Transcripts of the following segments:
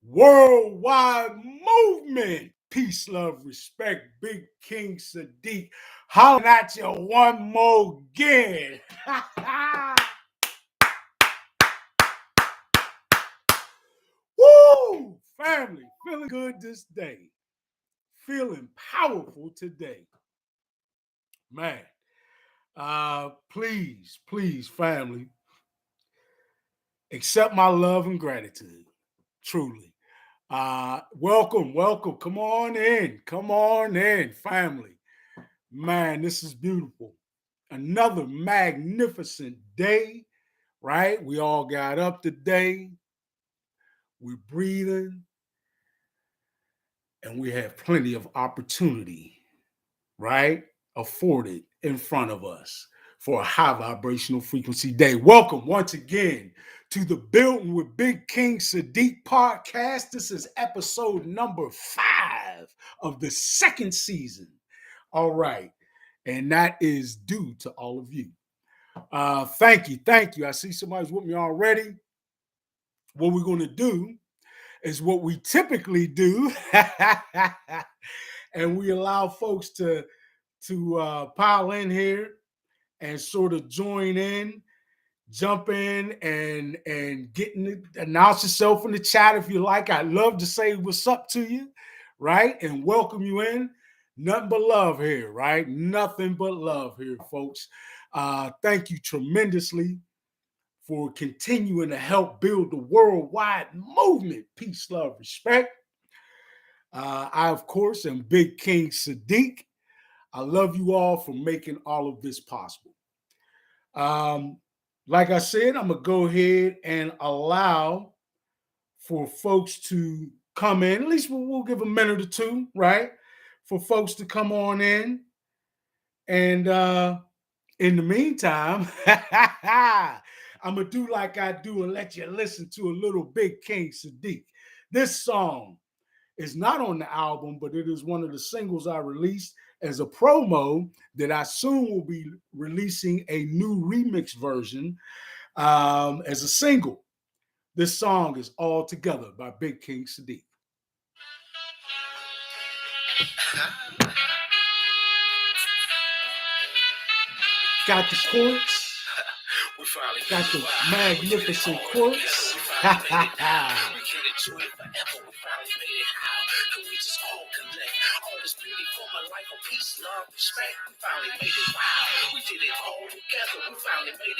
worldwide movement. Peace, love, respect. Big King Sadiq. Hollering at you one more again. Woo! Family, feeling good this day. Feeling powerful today. Man, please, family, accept my love and gratitude. Truly. Welcome. Come on in, family. Man, this is beautiful. Another magnificent day, right? We all got up today. We're breathing. And we have plenty of opportunity, right? Afforded in front of us for a high vibrational frequency day. Welcome once again to the Buildin with Big King Sadiq podcast. This is episode number 5 of the second season. All right. And that is due to all of you. Thank you. I see somebody's with me already. What we're going to do is what we typically do. And we allow folks to pile in here and sort of join in, jump in, and announce yourself in the chat if you like. I'd love to say what's up to you, right? And welcome you in. Nothing but love here, right? Nothing but love here, folks. Thank you tremendously for continuing to help build the worldwide movement. Peace, love, respect. I, of course, am Big King Sadiq. I love you all for making all of this possible. Like I said, I'm going to go ahead and allow for folks to come in. At least we'll give a minute or two, right? For folks to come on in. And in the meantime, I'm going to do like I do and let you listen to a little Big King Sadiq. This song is not on the album, but it is one of the singles I released as a promo that I soon will be releasing a new remix version as a single. This song is All Together by Big King Sadiq. Got the chords. Got the magnificent chords.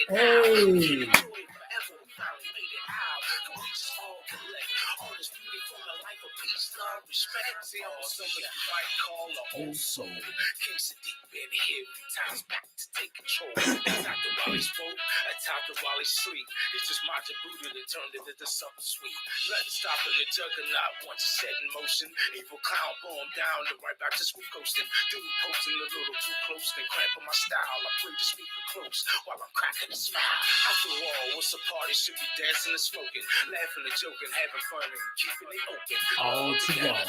Hey. See, I'm somebody you might call an old soul. King Sadiq been here 3 times back to take control. Dr. Wally spoke, Dr. Wally sleep. He's just marching Buddha that turned it into something sweet. Nothing stopping the juggernaut once set in motion. Evil clown born down the right back to sweet coasting. Dude posting a little too close, then cramping my style. I play the speaker close while I'm cracking the smile. After all, what's a party? Should be dancing and smoking, laughing and joking, having fun and keeping it open. All together.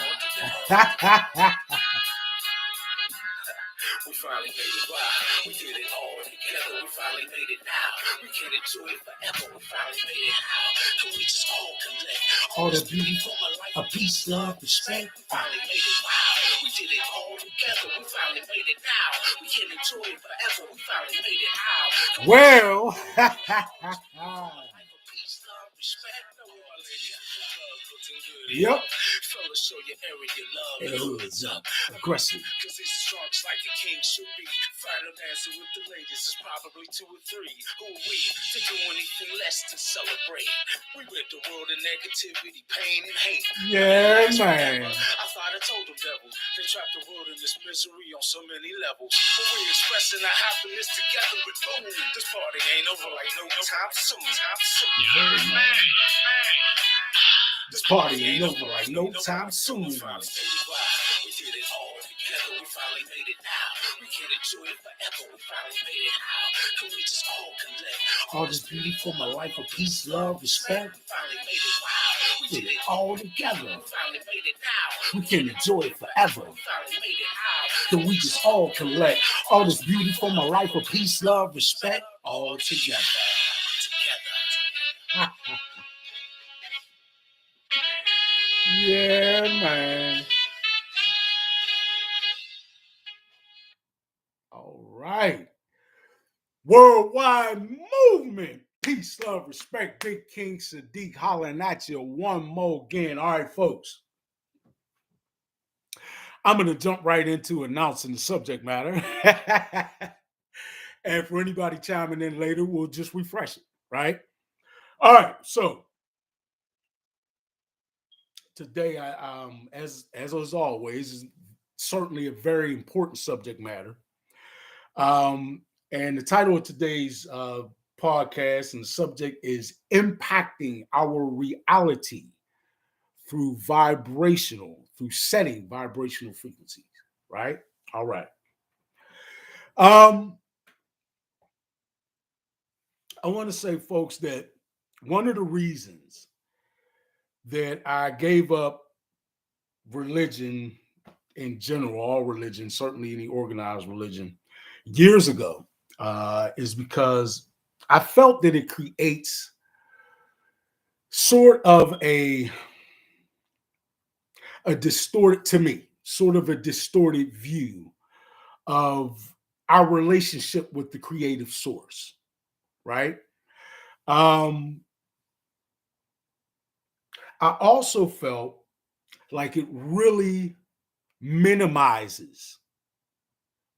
We finally made it right. We did it all together. We finally made it now. We can enjoy it forever. We finally made it how? Can we just all collect all the beauty from my life? A peace, love, respect. We finally made it wow. We did it all together. We finally made it now. We can enjoy it forever. We finally made it how? Well. Yep. Fellas, show your area love and hoods up. Aggressive. Cause these strokes like the king should be. Final dancer with the ladies is probably 2 or 3. Who are we to do anything less than celebrate? We rid the world of negativity, pain, and hate. Yeah, man. I thought I told them devils. They trapped the world in this misery on so many levels. But we're expressing our happiness together with boom. This party ain't over like no time soon. Yeah, man. This party ain't over like no time soon. We did it all together. We finally made it now. We can enjoy it forever. We finally made it how? Can we just all collect all this beauty for my life of peace, love, respect? We finally made it wow. We did it all together. We finally made it now. We can enjoy it forever. We finally made it how? Can we just all collect all this beauty for my life of peace, love, respect? All together. Yeah, man. All right. Worldwide movement. Peace, love, respect. Big King Sadiq hollering at you one more again. All right, folks. I'm going to jump right into announcing the subject matter. And for anybody chiming in later, we'll just refresh it, right? All right. So today, as always, is certainly a very important subject matter. And the title of today's podcast and the subject is impacting our reality through setting vibrational frequencies, right? All right. Um, I want to say, folks, that one of the reasons that I gave up religion in general, all religion, certainly any organized religion, years ago, is because I felt that it creates sort of a distorted, to me, sort of a distorted view of our relationship with the creative source, right? Um, I also felt like it really minimizes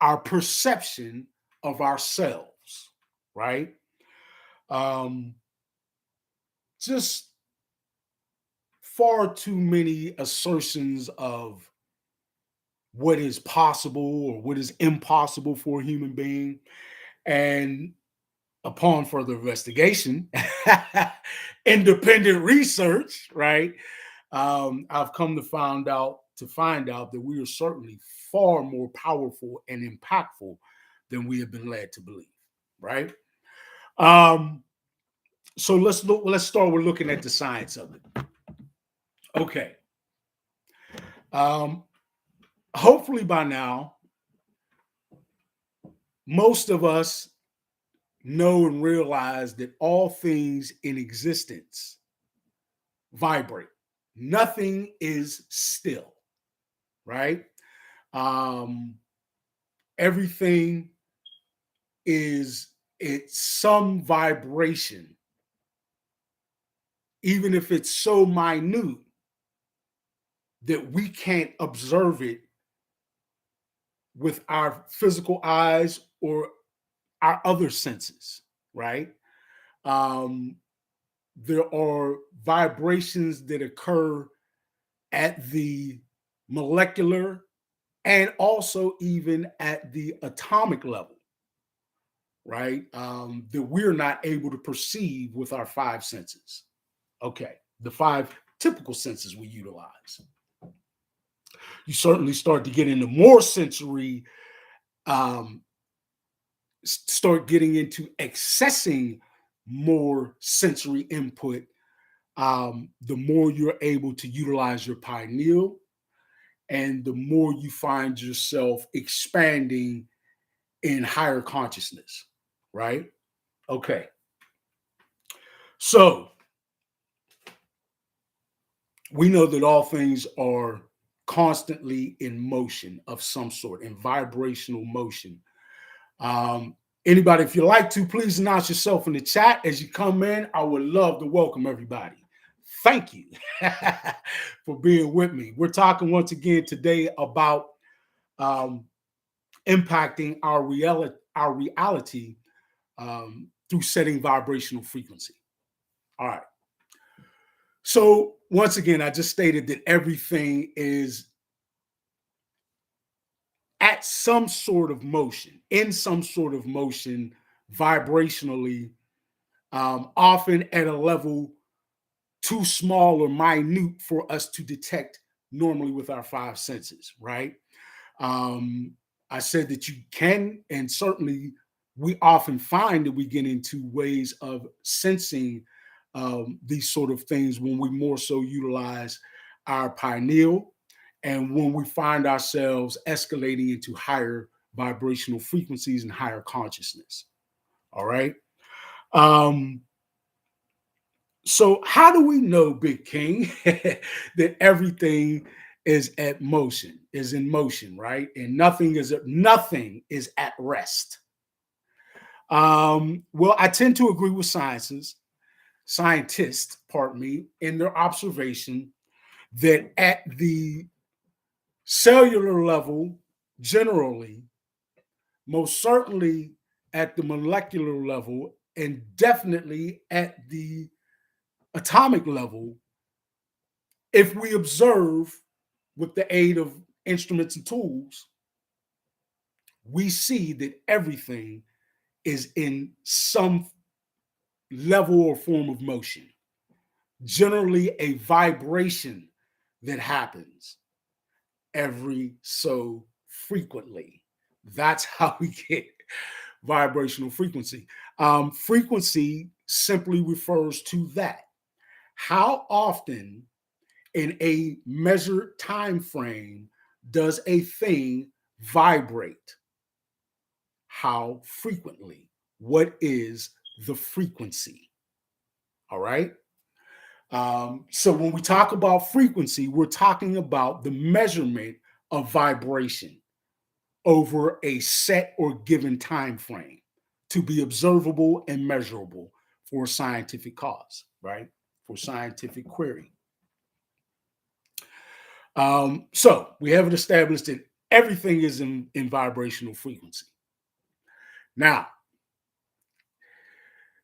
our perception of ourselves, right? Um, just far too many assertions of what is possible or what is impossible for a human being. And upon further investigation, independent research, right? I've come to find out that we are certainly far more powerful and impactful than we have been led to believe, right? Um, so let's start with looking at the science of it. Okay. Um, hopefully by now, most of us know and realize that all things in existence vibrate. Nothing is still, right? Um, everything is it's some vibration, even if it's so minute that we can't observe it with our physical eyes or our other senses, right? Um, there are vibrations that occur at the molecular and also even at the atomic level, right? That we're not able to perceive with our five senses. Okay, the five typical senses we utilize. You certainly start to get into more sensory, um, start getting into accessing more sensory input, the more you're able to utilize your pineal and the more you find yourself expanding in higher consciousness, right? Okay. So we know that all things are constantly in motion of some sort, in vibrational motion. Anybody, if you like to, please announce yourself in the chat as you come in. I would love to welcome everybody. Thank you for being with me. We're talking once again today about um, impacting our reality through setting vibrational frequency. All right. So once again, I just stated that everything is at some sort of motion, in some sort of motion, vibrationally, often at a level too small or minute for us to detect normally with our five senses, right? Um, I said that you can, and certainly we often find that we get into ways of sensing these sort of things when we more so utilize our pineal and when we find ourselves escalating into higher vibrational frequencies and higher consciousness. All right. Um, So how do we know, Big King, that everything is in motion, right? And nothing is at rest. Well, I tend to agree with scientists, pardon me, in their observation that at the cellular level, generally, most certainly at the molecular level, and definitely at the atomic level, if we observe with the aid of instruments and tools, we see that everything is in some level or form of motion, generally a vibration that happens every so frequently. That's how we get vibrational frequency. Frequency simply refers to that. How often in a measured time frame does a thing vibrate? How frequently? What is the frequency? All right. So when we talk about frequency, we're talking about the measurement of vibration over a set or given time frame to be observable and measurable for a scientific cause, right? For scientific query. So we have it established that everything is in vibrational frequency. Now,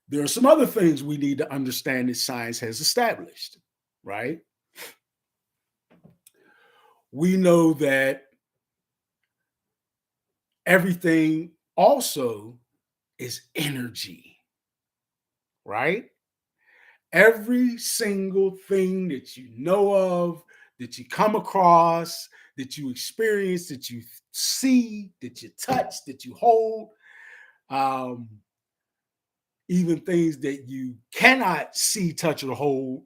there are some other things we need to understand that science has established, right? We know that everything also is energy, right? Every single thing that you know of, that you come across, that you experience, that you see, that you touch, that you hold, um, even things that you cannot see, touch, or hold,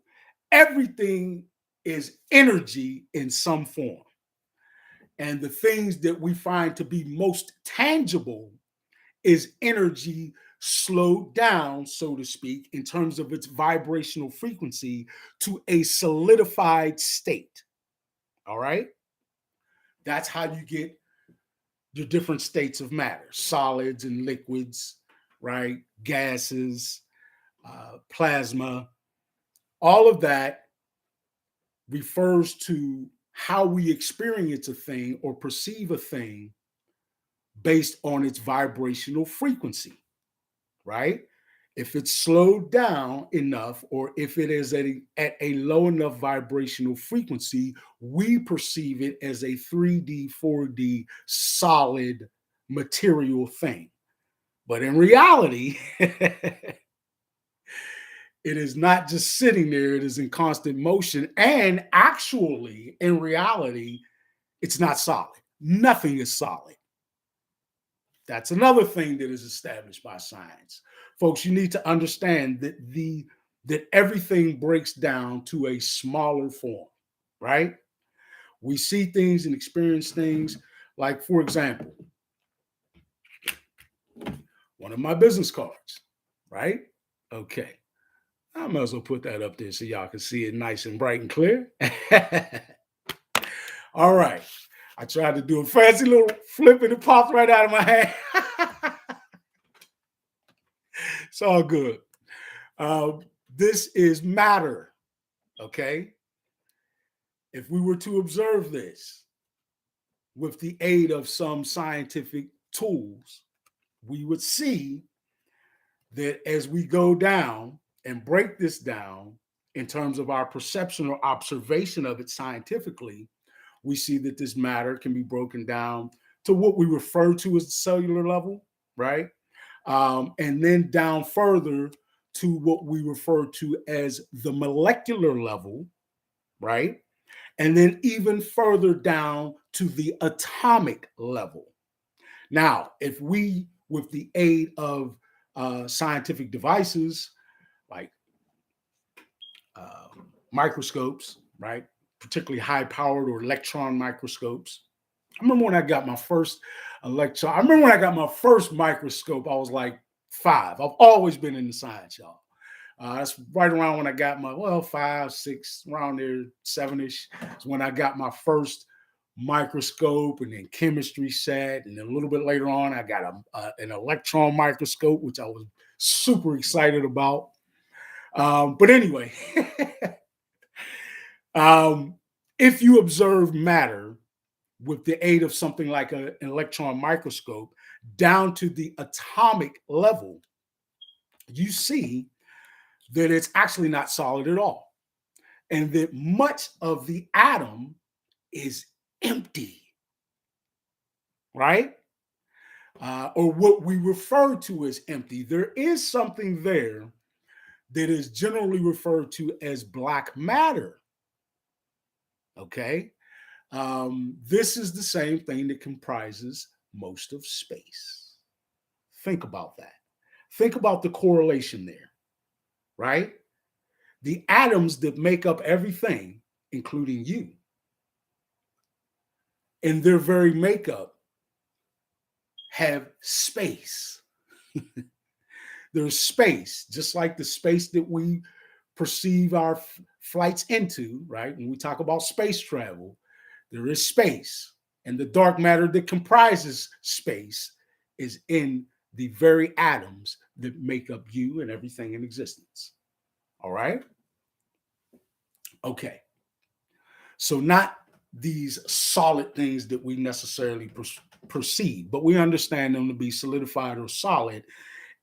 everything is energy in some form. And the things that we find to be most tangible is energy slowed down, so to speak, in terms of its vibrational frequency to a solidified state. All right. That's how you get your different states of matter, solids and liquids, right? Gases, plasma, all of that refers to how we experience a thing or perceive a thing based on its vibrational frequency, right? If it's slowed down enough, or if it is at a low enough vibrational frequency, we perceive it as a 3D, 4D solid material thing. But in reality, it is not just sitting there, it is in constant motion. And actually, in reality, it's not solid. Nothing is solid. That's another thing that is established by science. Folks, you need to understand that everything breaks down to a smaller form, right? We see things and experience things like, for example, one of my business cards, right? Okay. I might as well put that up there so y'all can see it nice and bright and clear. All right. I tried to do a fancy little flip and it popped right out of my hand. It's all good. This is matter, okay? If we were to observe this with the aid of some scientific tools, we would see that as we go down and break this down in terms of our perception or observation of it scientifically, we see that this matter can be broken down to what we refer to as the cellular level, right? And then down further to what we refer to as the molecular level, right? And then even further down to the atomic level. Now, if we, with the aid of scientific devices like microscopes, right, particularly high-powered or electron microscopes. I remember when I got my first microscope, I was like 5. I've always been into science, y'all. That's right around when I got my, well, 5, 6, around there, 7-ish. Is when I got my first microscope and then chemistry set. And then a little bit later on, I got an electron microscope, which I was super excited about. But anyway, um, if you observe matter with the aid of something like an electron microscope down to the atomic level, you see that it's actually not solid at all, and that much of the atom is empty, right? Or what we refer to as empty. There is something there that is generally referred to as black matter. Okay. This is the same thing that comprises most of space. Think about that. Think about the correlation there, right? The atoms that make up everything, including you, in their very makeup, have space. There's space, just like the space that we perceive our flights into, right? When we talk about space travel, there is space. And the dark matter that comprises space is in the very atoms that make up you and everything in existence. All right? Okay. So, not these solid things that we necessarily perceive, but we understand them to be solidified or solid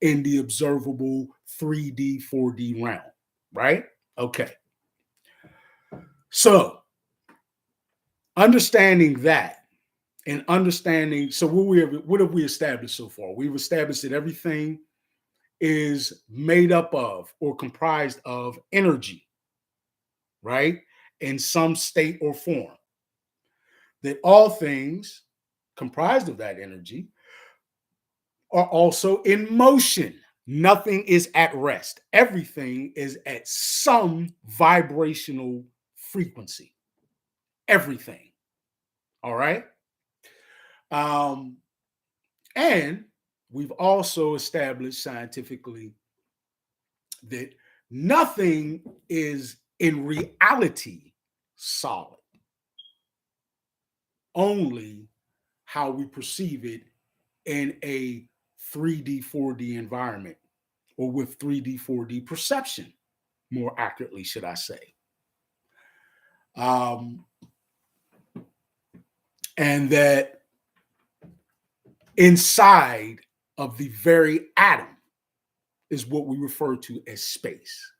in the observable 3D, 4D realm, right? Okay. So, understanding that and understanding, so what have we established so far? We've established that everything is made up of or comprised of energy, right? In some state or form. That all things comprised of that energy are also in motion. Nothing is at rest. Everything is at some vibrational frequency. Everything. All right. And we've also established scientifically that nothing is in reality solid, only how we perceive it in a 3D, 4D environment, or with 3D, 4D perception, more accurately, should I say. And that inside of the very atom is what we refer to as space.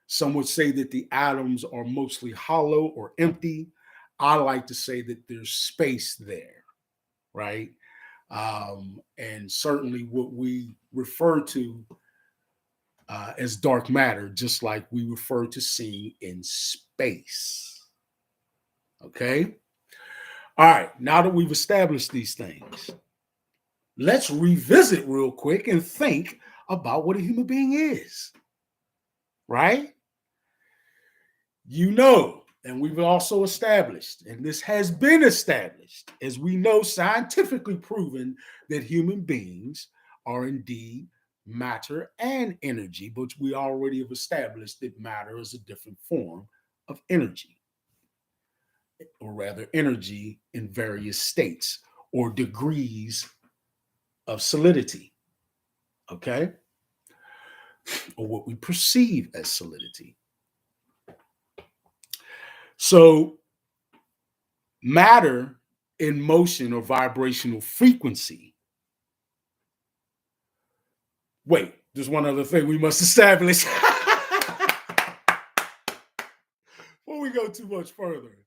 Some would say that the atoms are mostly hollow or empty. I like to say that there's space there, right? And certainly what we refer to as dark matter, just like we refer to seeing in space. Okay? All right, now that we've established these things, let's revisit real quick and think about what a human being is, right? You know, and we've also established, and this has been established, as we know, scientifically proven, that human beings are indeed matter and energy, but we already have established that matter is a different form of energy, or rather, energy in various states or degrees of solidity, okay? Or what we perceive as solidity. So, matter in motion or vibrational frequency. Wait, there's one other thing we must establish before we go too much further.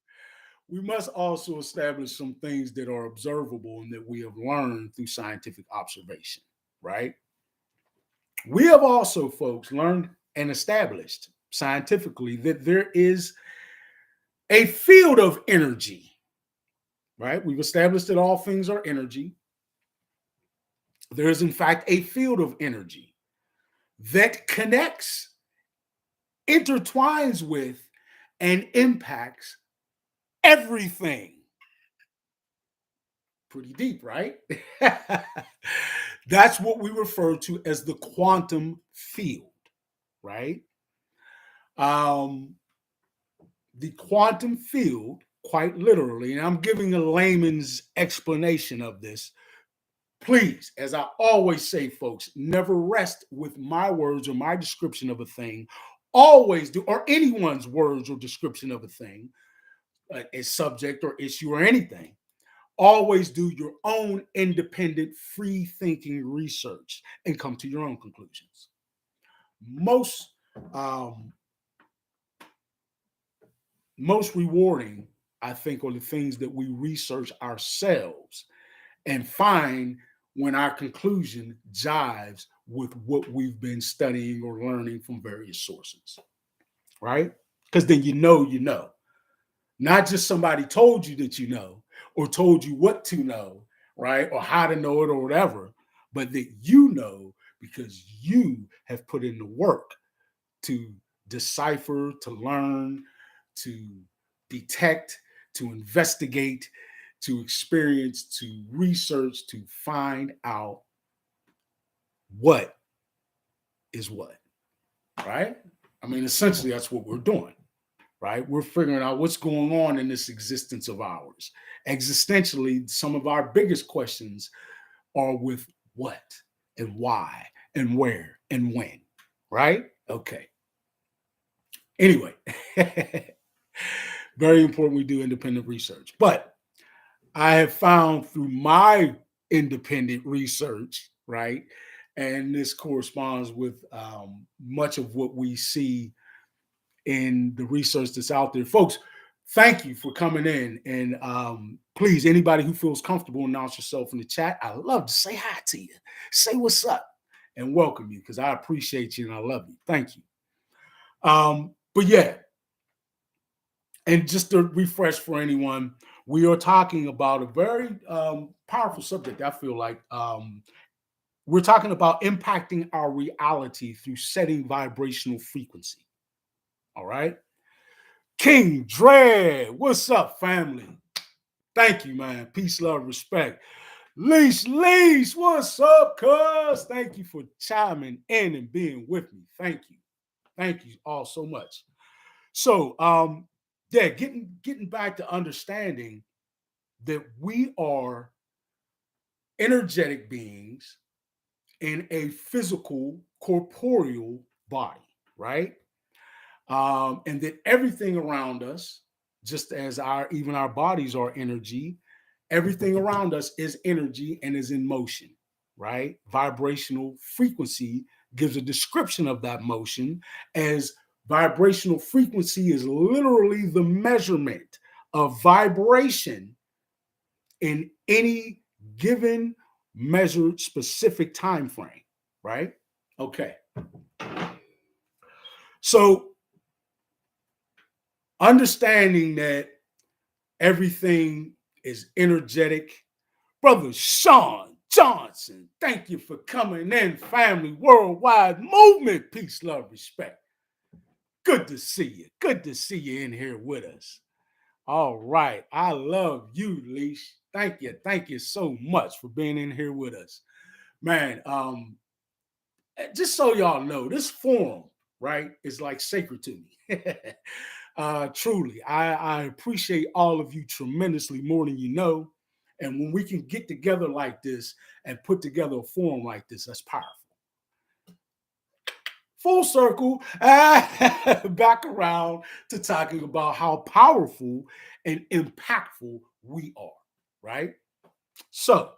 We must also establish some things that are observable and that we have learned through scientific observation, right? We have also, folks, learned and established scientifically that there is a field of energy, right? We've established that all things are energy. There is, in fact, a field of energy that connects, intertwines with, and impacts everything. Pretty deep, right? That's what we refer to as the quantum field, right? Um, the quantum field, quite literally, and I'm giving a layman's explanation of this. Please, as I always say, folks, never rest with my words or my description of a thing. Always do, or anyone's words or description of a thing, a subject or issue or anything. Always do your own independent, free thinking research and come to your own conclusions. Most um, most rewarding, I think, are the things that we research ourselves and find when our conclusion jives with what we've been studying or learning from various sources, right? Because then you know. Not just somebody told you that you know or told you what to know, right? Or how to know it or whatever, but that you know because you have put in the work to decipher, to learn, to detect, to investigate, to experience, to research, to find out what is what, right? I mean, essentially, that's what we're doing, right? We're figuring out what's going on in this existence of ours. Existentially, some of our biggest questions are with what and why and where and when, right? Okay. Anyway, very important we do independent research. But I have found through my independent research, right? And this corresponds with much of what we see in the research that's out there. Folks, thank you for coming in. And please, anybody who feels comfortable, announce yourself in the chat. I love to say hi to you, say what's up, and welcome you because I appreciate you and I love you. Thank you. But yeah, and just to refresh for anyone, we are talking about a very powerful subject. I feel like we're talking about impacting our reality through setting vibrational frequency. All right. King Dread, what's up, family? Thank you, man. Peace, love, respect. Leash, what's up, cuz? Thank you for chiming in and being with me. Thank you. Thank you all so much. So, yeah, getting back to understanding that we are energetic beings in a physical, corporeal body, right? And that everything around us, just as even our bodies are energy, everything around us is energy and is in motion, right? Vibrational frequency gives a description of that motion as vibrational frequency is literally the measurement of vibration in any given measured specific time frame, right? Okay. So understanding that everything is energetic. Brother Sean Johnson, thank you for coming in, family worldwide movement. Peace, love, respect. Good to see you. Good to see you in here with us. All right. I love you, Leash. Thank you. Thank you so much for being in here with us. Man, just so y'all know, this forum, right, is like sacred to me. Truly, I appreciate all of you tremendously more than you know. And when we can get together like this and put together a forum like this, that's powerful. Full circle, back around to talking about how powerful and impactful we are, right? So,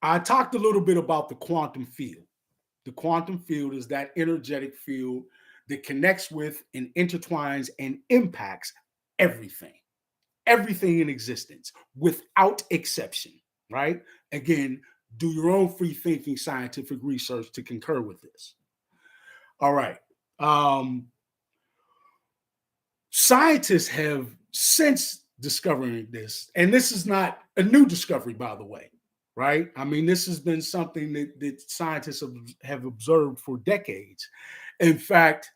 I talked a little bit about the quantum field. The quantum field is that energetic field that connects with and intertwines and impacts everything, everything in existence without exception, right? Again, do your own free thinking scientific research to concur with this. All right. Scientists have since discovering this, and this is not a new discovery, by the way, right? I mean, this has been something that scientists have observed for decades. In fact,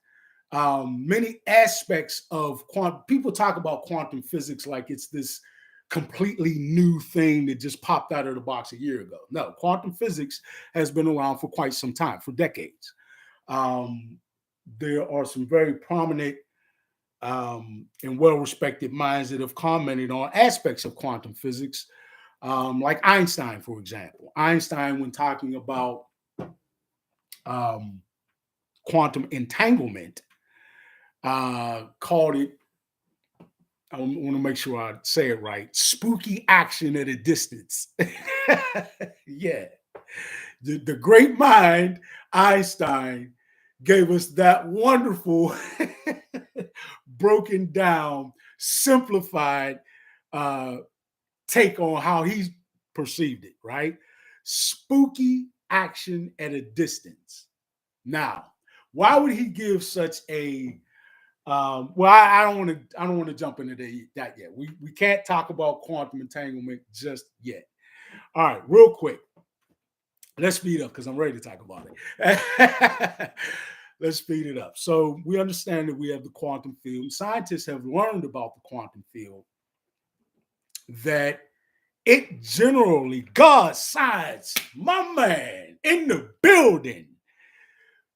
many aspects of quantum, people talk about quantum physics like it's this completely new thing that just popped out of the box a year ago. No, quantum physics has been around for quite some time, for decades. Um, there are some very prominent and well-respected minds that have commented on aspects of quantum physics, like Einstein, for example. Einstein, when talking about um, quantum entanglement, called it, I want to make sure I say it right, spooky action at a distance. Yeah. The great mind, Einstein, gave us that wonderful, broken down, simplified uh, take on how he perceived it, right? Spooky action at a distance. Now, why would he give such a well, I don't want to. I don't want to jump into that yet. We can't talk about quantum entanglement just yet. All right, real quick. Let's speed up because I'm ready to talk about it. Let's speed it up. So we understand that we have the quantum field. Scientists have learned about the quantum field that it generally, God, science, my man, in the building.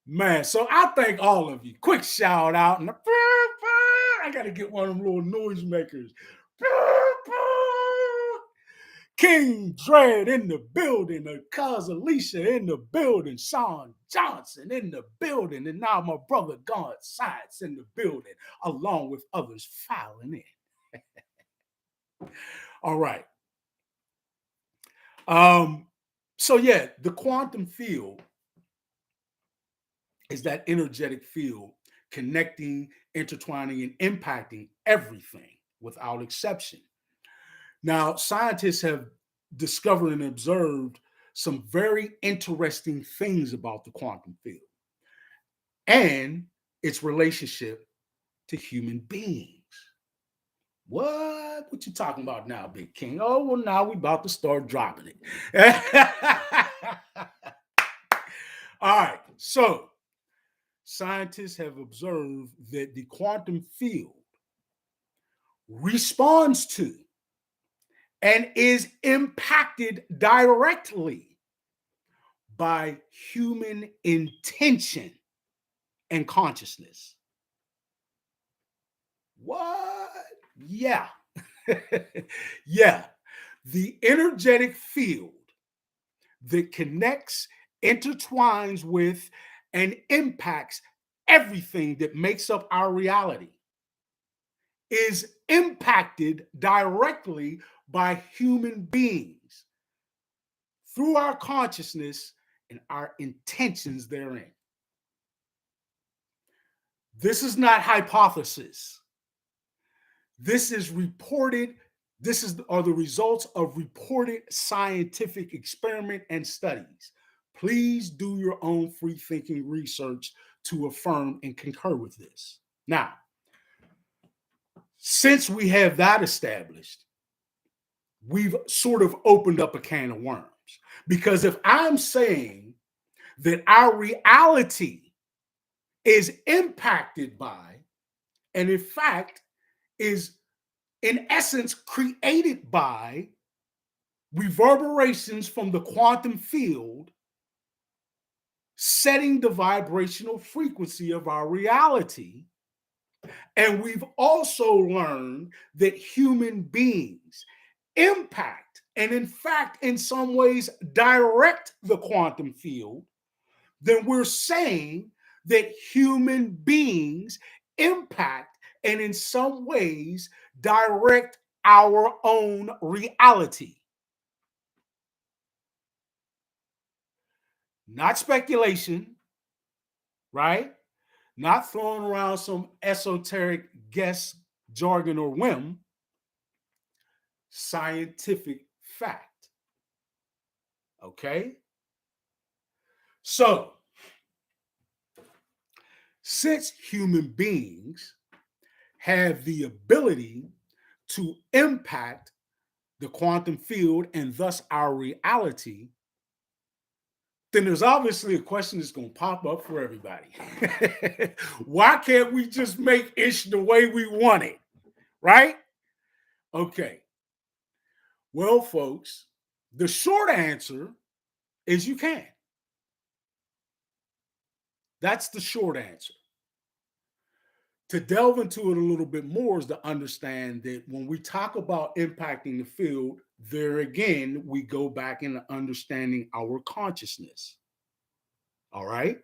Man, so I thank all of you. Quick shout out. And I got to get one of them little noise makers. King Dread in the building, Cuz Alicia in the building, Sean Johnson in the building, and now my brother God Science in the building, along with others filing in. All right. So yeah, the quantum field is that energetic field connecting, intertwining, and impacting everything without exception. Now, scientists have discovered and observed some very interesting things about the quantum field and its relationship to human beings. What you talking about now, Big King? Oh, well, now we about to start dropping it. All right, so scientists have observed that the quantum field responds to and is impacted directly by human intention and consciousness. What? Yeah. Yeah. The energetic field that connects, intertwines with, and impacts everything that makes up our reality is impacted directly by human beings through our consciousness and our intentions therein. This is not hypothesis. This is reported, are the results of reported scientific experiment and studies. Please do your own free thinking research to affirm and concur with this. Now, since we have that established, we've sort of opened up a can of worms. Because if I'm saying that our reality is impacted by, and in fact, is in essence created by reverberations from the quantum field, setting the vibrational frequency of our reality. And we've also learned that human beings impact and, in fact, in some ways, direct the quantum field. Then we're saying that human beings impact and, in some ways, direct our own reality. Not speculation, right? Not throwing around some esoteric guess, jargon, or whim. Scientific fact. Okay? So, since human beings have the ability to impact the quantum field and thus our reality, then there's obviously a question that's going to pop up for everybody. Why can't we just make ish the way we want it? Right? Okay. Well, folks, the short answer is you can. That's the short answer. To delve into it a little bit more is to understand that when we talk about impacting the field, there again, we go back into understanding our consciousness. All right?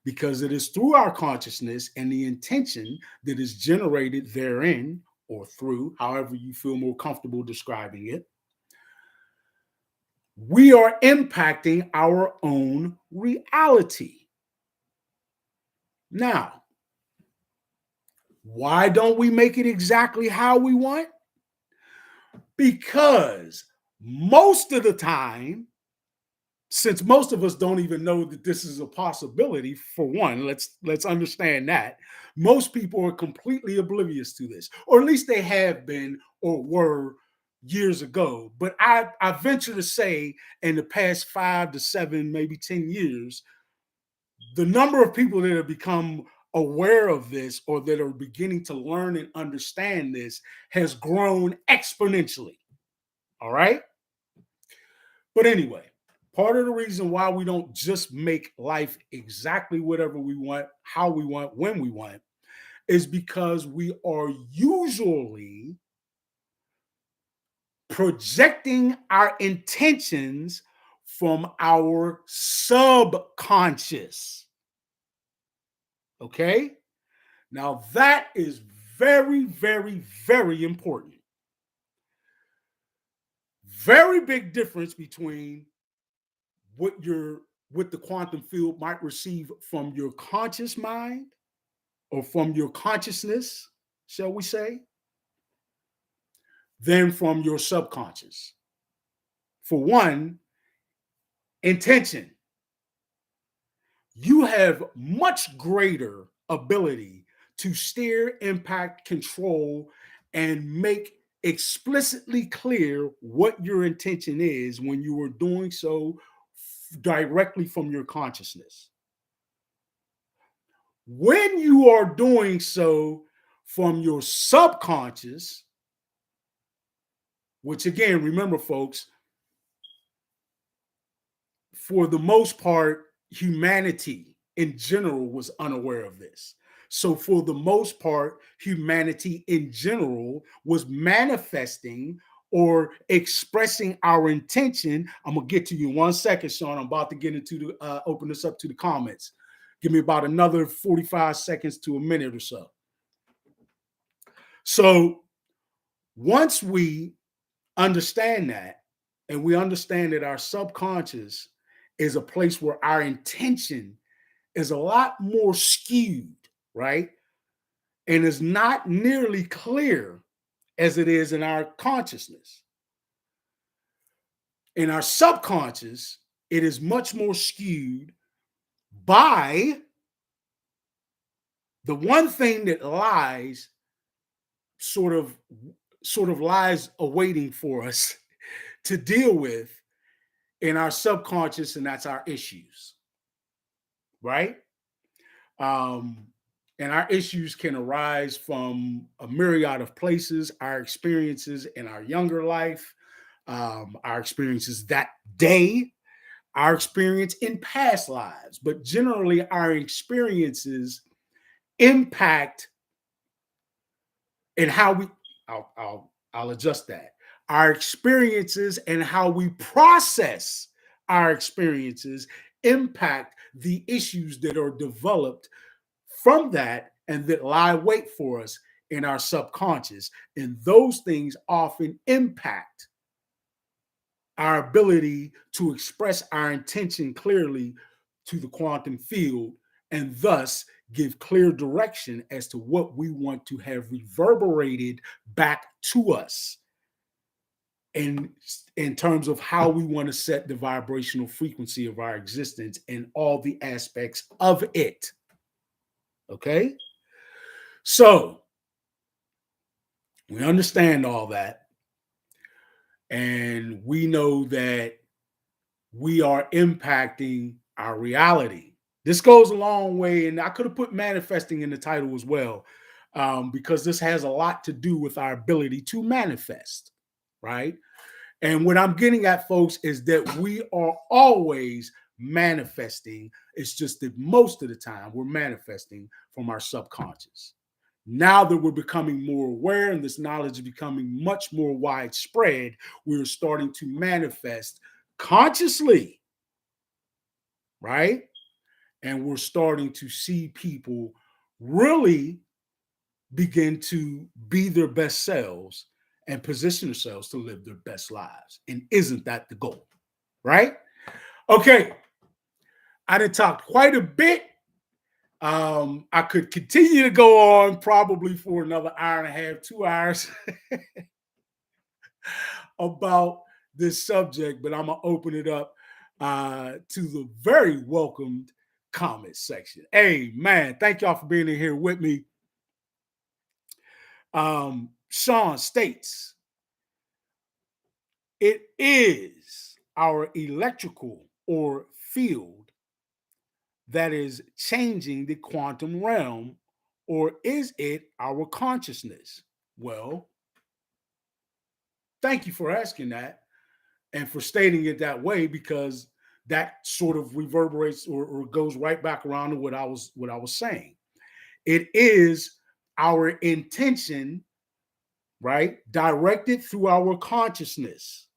Because it is through our consciousness and the intention that is generated therein or through, however you feel more comfortable describing it, we are impacting our own reality. Now, why don't we make it exactly how we want? Because most of the time, since most of us don't even know that this is a possibility, for one, let's understand that most people are completely oblivious to this, or at least they have been or were years ago. But I venture to say in the past 5 to 7, maybe 10 years, the number of people that have become aware of this or that are beginning to learn and understand this has grown exponentially. All right. But anyway, part of the reason why we don't just make life exactly whatever we want, how we want, when we want, is because we are usually projecting our intentions from our subconscious. Okay? Now, that is very, very, very important. Very big difference between what the quantum field might receive from your conscious mind or from your consciousness, shall we say, than from your subconscious. For one, intention. You have much greater ability to steer, impact, control, and make explicitly clear what your intention is when you are doing so directly from your consciousness. When you are doing so from your subconscious, which again, remember, folks, for the most part, humanity in general was unaware of this. So, for the most part, humanity in general was manifesting or expressing our intention. I'm gonna get to you in 1 second, Sean. I'm about to get into the open this up to the comments. Give me about another 45 seconds to a minute or so. So, once we understand that, and we understand that our subconscious is a place where our intention is a lot more skewed, right? And is not nearly clear as it is in our consciousness. In our subconscious, it is much more skewed by the one thing that lies sort of lies awaiting for us to deal with in our subconscious, and that's our issues, right? And our issues can arise from a myriad of places, our experiences in our younger life, our experiences that day, our experience in past lives, but generally our experiences impact and how we, I'll adjust that. Our experiences and how we process our experiences impact the issues that are developed from that and that lie wait for us in our subconscious. And those things often impact our ability to express our intention clearly to the quantum field and thus give clear direction as to what we want to have reverberated back to us in terms of how we want to set the vibrational frequency of our existence and all the aspects of it. Okay? So, we understand all that. And we know that we are impacting our reality. This goes a long way, and I could have put manifesting in the title as well, because this has a lot to do with our ability to manifest, right? And what I'm getting at, folks, is that we are always manifesting. It's just that most of the time we're manifesting from our subconscious. Now that we're becoming more aware and this knowledge is becoming much more widespread, we're starting to manifest consciously, right? And we're starting to see people really begin to be their best selves and position themselves to live their best lives. And isn't that the goal, right? Okay, I done talked quite a bit. I could continue to go on probably for another hour and a half, 2 hours about this subject, but I'm gonna open it up to the very welcomed comment section. Hey, man, thank y'all for being in here with me. Sean states, it is our electrical or field that is changing the quantum realm, or is it our consciousness? Well, thank you for asking that and for stating it that way, because that sort of reverberates or goes right back around to what I was saying. It is our intention, right, directed through our consciousness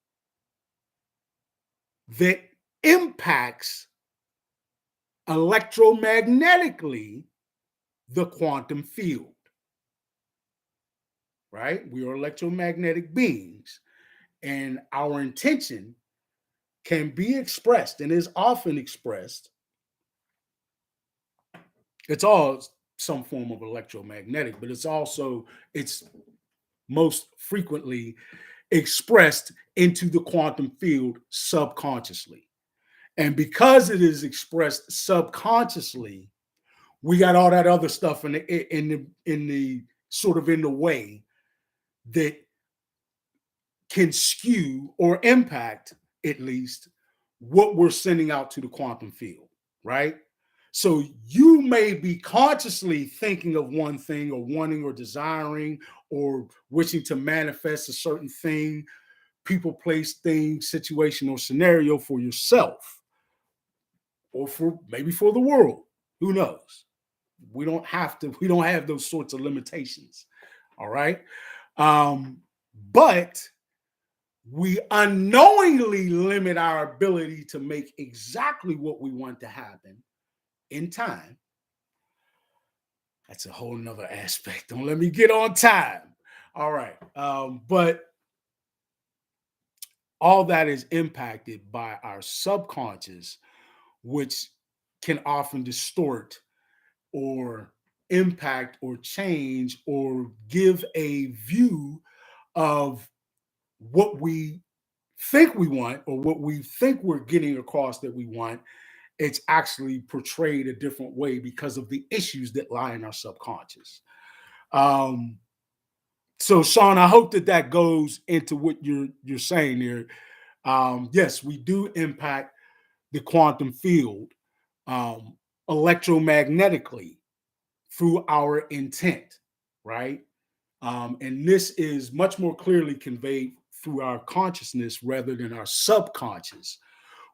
that impacts electromagnetically the quantum field, right? We are electromagnetic beings, and our intention can be expressed and is often expressed. It's all some form of electromagnetic, but it's most frequently expressed into the quantum field subconsciously. And because it is expressed subconsciously, we got all that other stuff in the sort of in the way that can skew or impact, at least, what we're sending out to the quantum field, right? So you may be consciously thinking of one thing or wanting or desiring or wishing to manifest a certain thing, people, place, thing, situation, or scenario for yourself, or for maybe for the world. Who knows? We don't have those sorts of limitations. All right. But we unknowingly limit our ability to make exactly what we want to happen in time. That's a whole nother aspect. Don't let me get on time. All right. But all that is impacted by our subconscious, which can often distort or impact or change or give a view of what we think we want or what we think we're getting across that we want. It's actually portrayed a different way because of the issues that lie in our subconscious. So Sean, I hope that goes into what you're saying there. Yes, we do impact the quantum field electromagnetically through our intent, right? And this is much more clearly conveyed through our consciousness rather than our subconscious,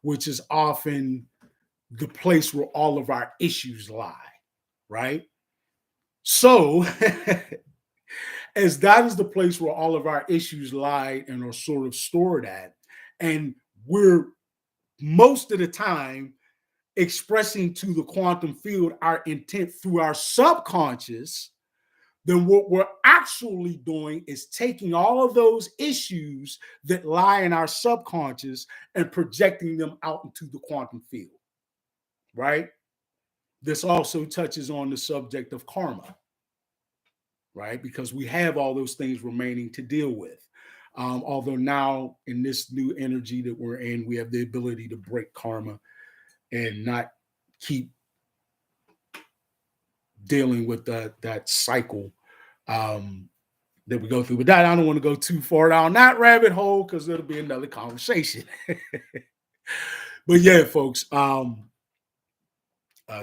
which is often the place where all of our issues lie, right? So, as that is the place where all of our issues lie and are sort of stored at, and we're most of the time expressing to the quantum field our intent through our subconscious, then what we're actually doing is taking all of those issues that lie in our subconscious and projecting them out into the quantum field, right? This also touches on the subject of karma, right? Because we have all those things remaining to deal with. Although now in this new energy that we're in, we have the ability to break karma and not keep dealing with that cycle that we go through. But that, I don't want to go too far down that rabbit hole because it'll be another conversation. But yeah, folks,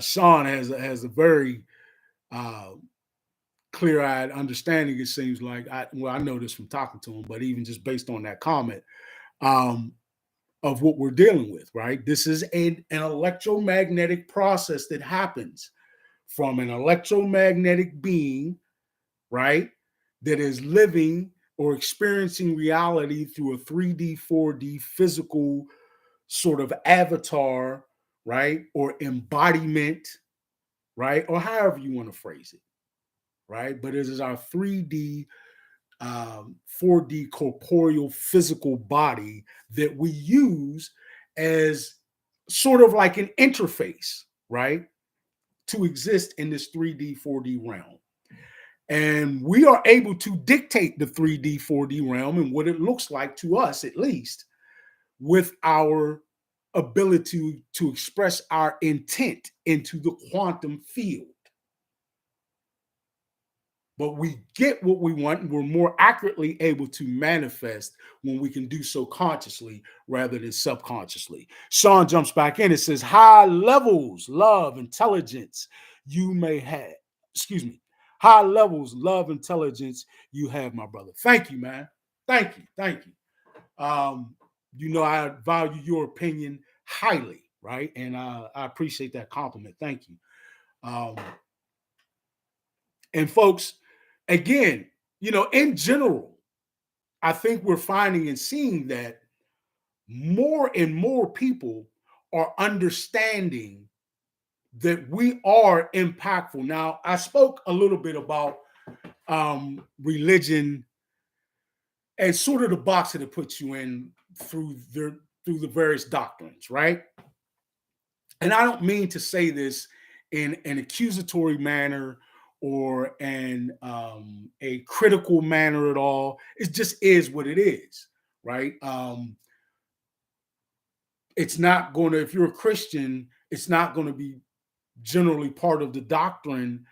Sean has a very clear-eyed understanding, it seems like. I know this from talking to him, but even just based on that comment, of what we're dealing with, right? This is an electromagnetic process that happens from an electromagnetic being right? That is living or experiencing reality through a 3D, 4D physical sort of avatar, right? Or embodiment, right? Or however you want to phrase it, right? But it is our 3D, 4D corporeal physical body that we use as sort of like an interface, right? To exist in this 3D, 4D realm. And we are able to dictate the 3D, 4D realm and what it looks like to us, at least, with our ability to express our intent into the quantum field. But we get what we want, and we're more accurately able to manifest when we can do so consciously rather than subconsciously. Sean jumps back in and says, high levels, love, intelligence you may have. Excuse me. High levels, love, intelligence you have, my brother. Thank you, man. Thank you. Thank you. I value your opinion highly, right? And I appreciate that compliment. Thank you. And folks, again, in general, I think we're finding and seeing that more and more people are understanding that we are impactful. Now, I spoke a little bit about religion as sort of the box that it puts you in through the various doctrines, right? And I don't mean to say this in an accusatory manner or a critical manner at all. It just is what it is, right? It's not going to, if you're a Christian, it's not going to be generally part of the doctrine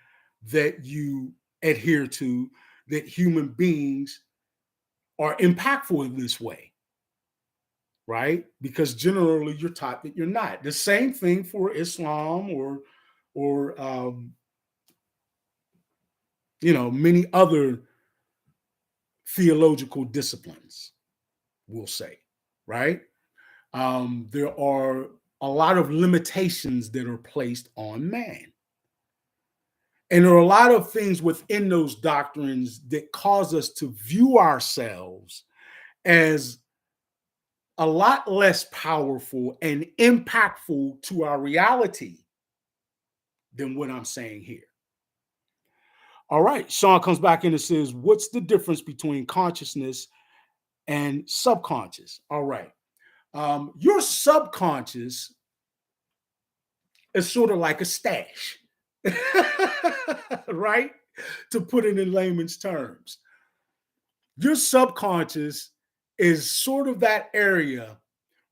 that you adhere to, that human beings are impactful in this way, right? Because generally you're taught that you're not. The same thing for Islam or many other theological disciplines, we'll say, right? There are a lot of limitations that are placed on man. And there are a lot of things within those doctrines that cause us to view ourselves as a lot less powerful and impactful to our reality than what I'm saying here. All right. Sean comes back in and says, what's the difference between consciousness and subconscious? All right. Your subconscious is sort of like a stash, right? To put it in layman's terms. Your subconscious is sort of that area.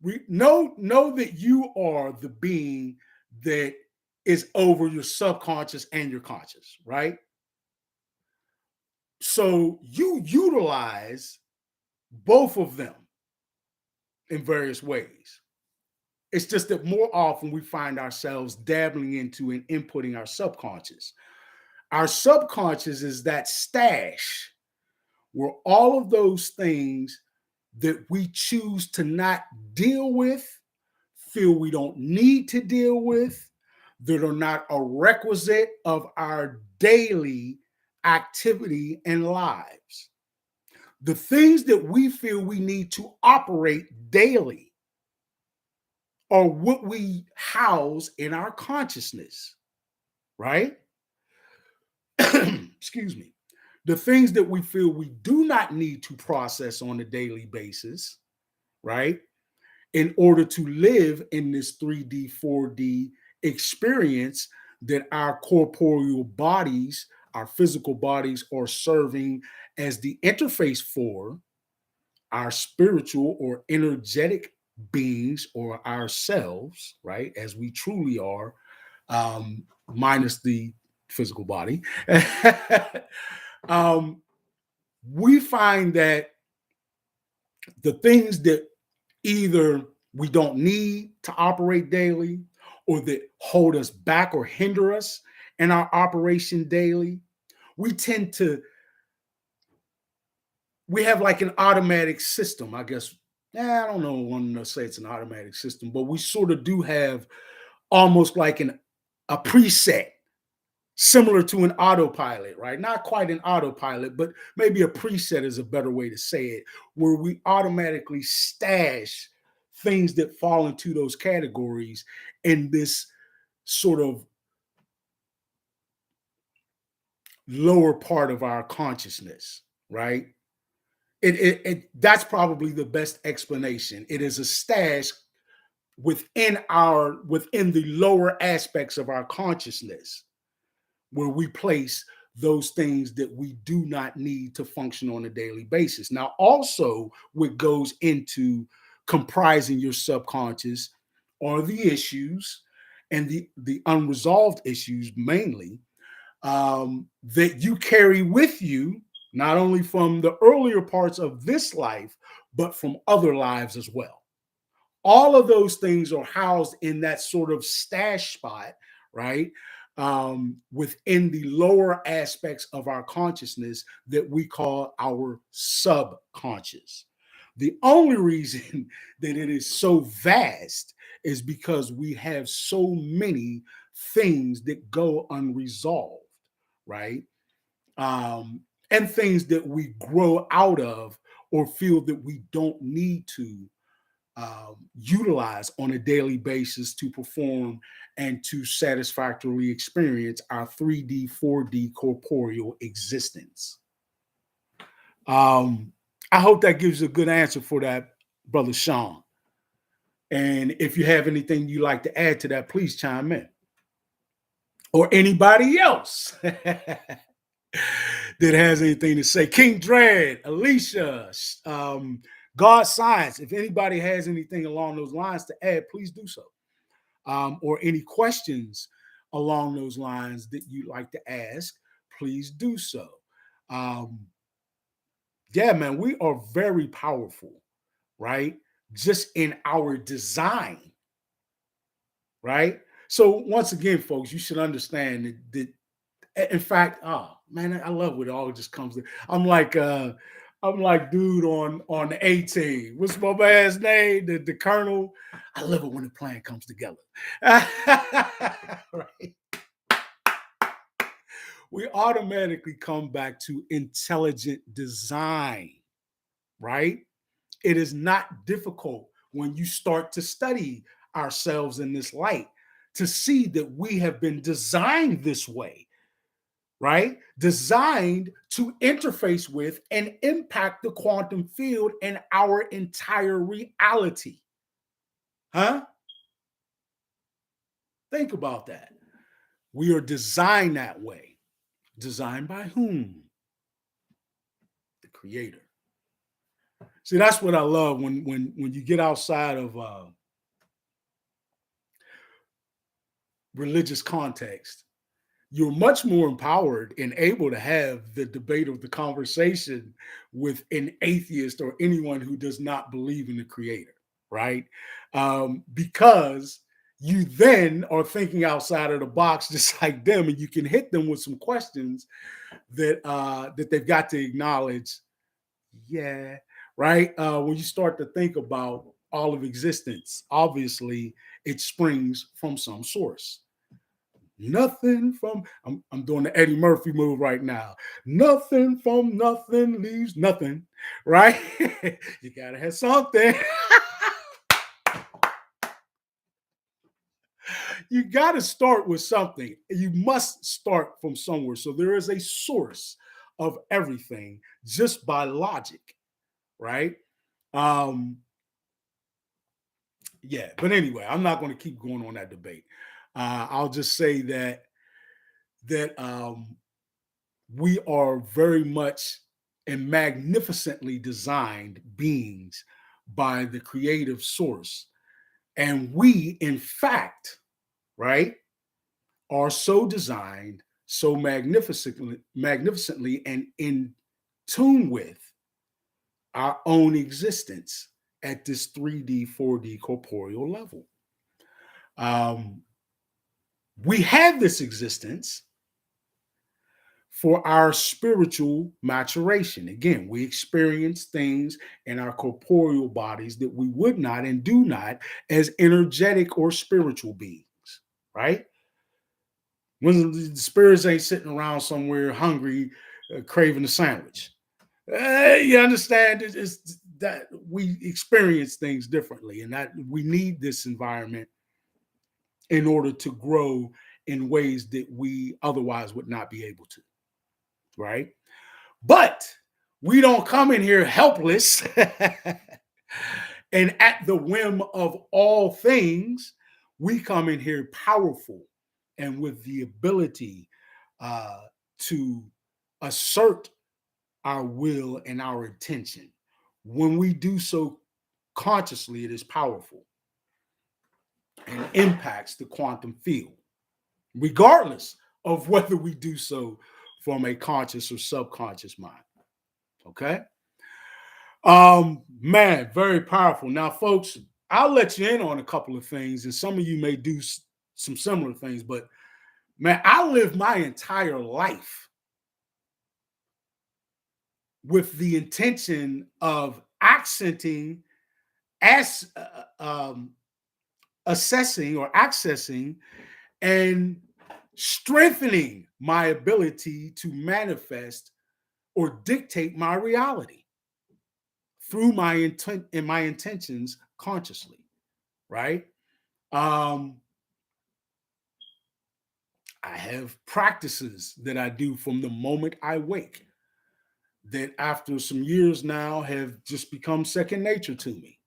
We know that you are the being that is over your subconscious and your conscious, right? So you utilize both of them in various ways. It's just that more often we find ourselves dabbling into and inputting our subconscious. Our subconscious is that stash where all of those things that we choose to not deal with, feel we don't need to deal with, that are not a requisite of our daily activity and lives. The things that we feel we need to operate daily are what we house in our consciousness, right? Excuse me. The things that we feel we do not need to process on a daily basis, right? In order to live in this 3D, 4D experience that our corporeal bodies, our physical bodies are serving as the interface for our spiritual or energetic beings or ourselves, right? As we truly are, minus the physical body. We find that the things that either we don't need to operate daily or that hold us back or hinder us in our operation daily, we have like an automatic system, I guess. I don't know, I want to say it's an automatic system, but we sort of do have almost like a preset similar to an autopilot, right? Not quite an autopilot, but maybe a preset is a better way to say it, where we automatically stash things that fall into those categories in this sort of lower part of our consciousness, right? That's probably the best explanation. It is a stash within the lower aspects of our consciousness where we place those things that we do not need to function on a daily basis. Now, also, what goes into comprising your subconscious are the issues and the unresolved issues mainly that you carry with you, not only from the earlier parts of this life, but from other lives as well. All of those things are housed in that sort of stash spot, right? Within the lower aspects of our consciousness that we call our subconscious. The only reason that it is so vast is because we have so many things that go unresolved, right? And things that we grow out of or feel that we don't need to utilize on a daily basis to perform and to satisfactorily experience our 3D, 4D corporeal existence. I hope that gives you a good answer for that, Brother Sean. And if you have anything you'd like to add to that, please chime in. Or anybody else that has anything to say. King Dread, Alicia, God Science, if anybody has anything along those lines to add, please do so. Or any questions along those lines that you'd like to ask, please do so. Yeah, man, we are very powerful, right? Just in our design, right? So once again, folks, you should understand that in fact, oh man, I love what it all just comes to. I'm like dude on the A team. What's my man's name? The Colonel. I love it when the plan comes together. Right. We automatically come back to intelligent design, right? It is not difficult when you start to study ourselves in this light to see that we have been designed this way, right? Designed to interface with and impact the quantum field and our entire reality. Huh? Think about that. We are designed that way. Designed by whom? The Creator. See, that's what I love when you get outside of religious context. You're much more empowered and able to have the debate of the conversation with an atheist or anyone who does not believe in the Creator, right? Because you then are thinking outside of the box just like them, and you can hit them with some questions that they've got to acknowledge. Yeah, right. When you start to think about all of existence, obviously it springs from some source. Nothing from, I'm doing the Eddie Murphy move right now. Nothing from nothing leaves nothing, right? You gotta have something. You gotta start with something. You must start from somewhere. So there is a source of everything just by logic, right? Um, yeah, but anyway, I'm not going to keep going on that debate. I'll just say that we are very much and magnificently designed beings by the creative source. And we, in fact, right, are so designed, so magnificently and in tune with our own existence at this 3D, 4D corporeal level. We have this existence for our spiritual maturation. Again, we experience things in our corporeal bodies that we would not and do not as energetic or spiritual beings, right? When the spirits ain't sitting around somewhere hungry, craving a sandwich. You understand? It's that we experience things differently, and that we need this environment in order to grow in ways that we otherwise would not be able to, right? But we don't come in here helpless and at the whim of all things. We come in here powerful and with the ability uh, to assert our will and our intention. When we do so consciously, it is powerful and impacts the quantum field, regardless of whether we do so from a conscious or subconscious mind. Okay. Man, very powerful. Now, folks, I'll let you in on a couple of things, and some of you may do some similar things, but man, I lived my entire life with the intention of accenting, as assessing or accessing and strengthening my ability to manifest or dictate my reality through my intent and my intentions consciously, right? Um, I have practices that I do from the moment I wake that after some years now have just become second nature to me.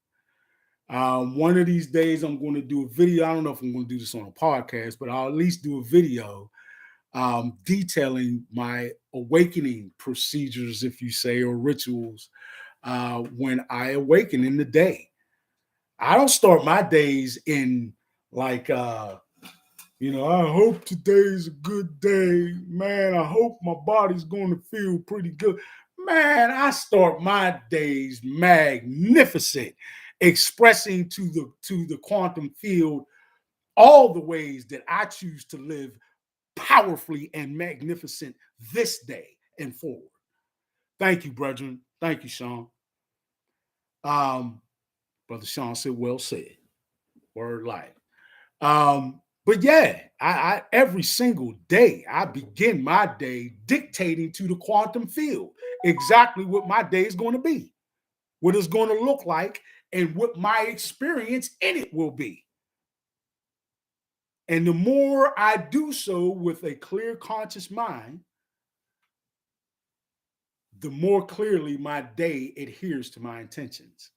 One of these days, I'm going to do a video. I don't know if I'm going to do this on a podcast, but I'll at least do a video detailing my awakening procedures, if you say, or rituals when I awaken in the day. I don't start my days in like, I hope today's a good day, man. I hope my body's going to feel pretty good. Man, I start my days magnificent, expressing to the quantum field all the ways that I choose to live powerfully and magnificent this day and forward. Thank you, brethren. Thank you, Sean. Brother Sean said, well said. Word life. But yeah, I every single day I begin my day dictating to the quantum field exactly what my day is going to be, what it's going to look like, and what my experience in it will be. And the more I do so with a clear conscious mind, the more clearly my day adheres to my intentions.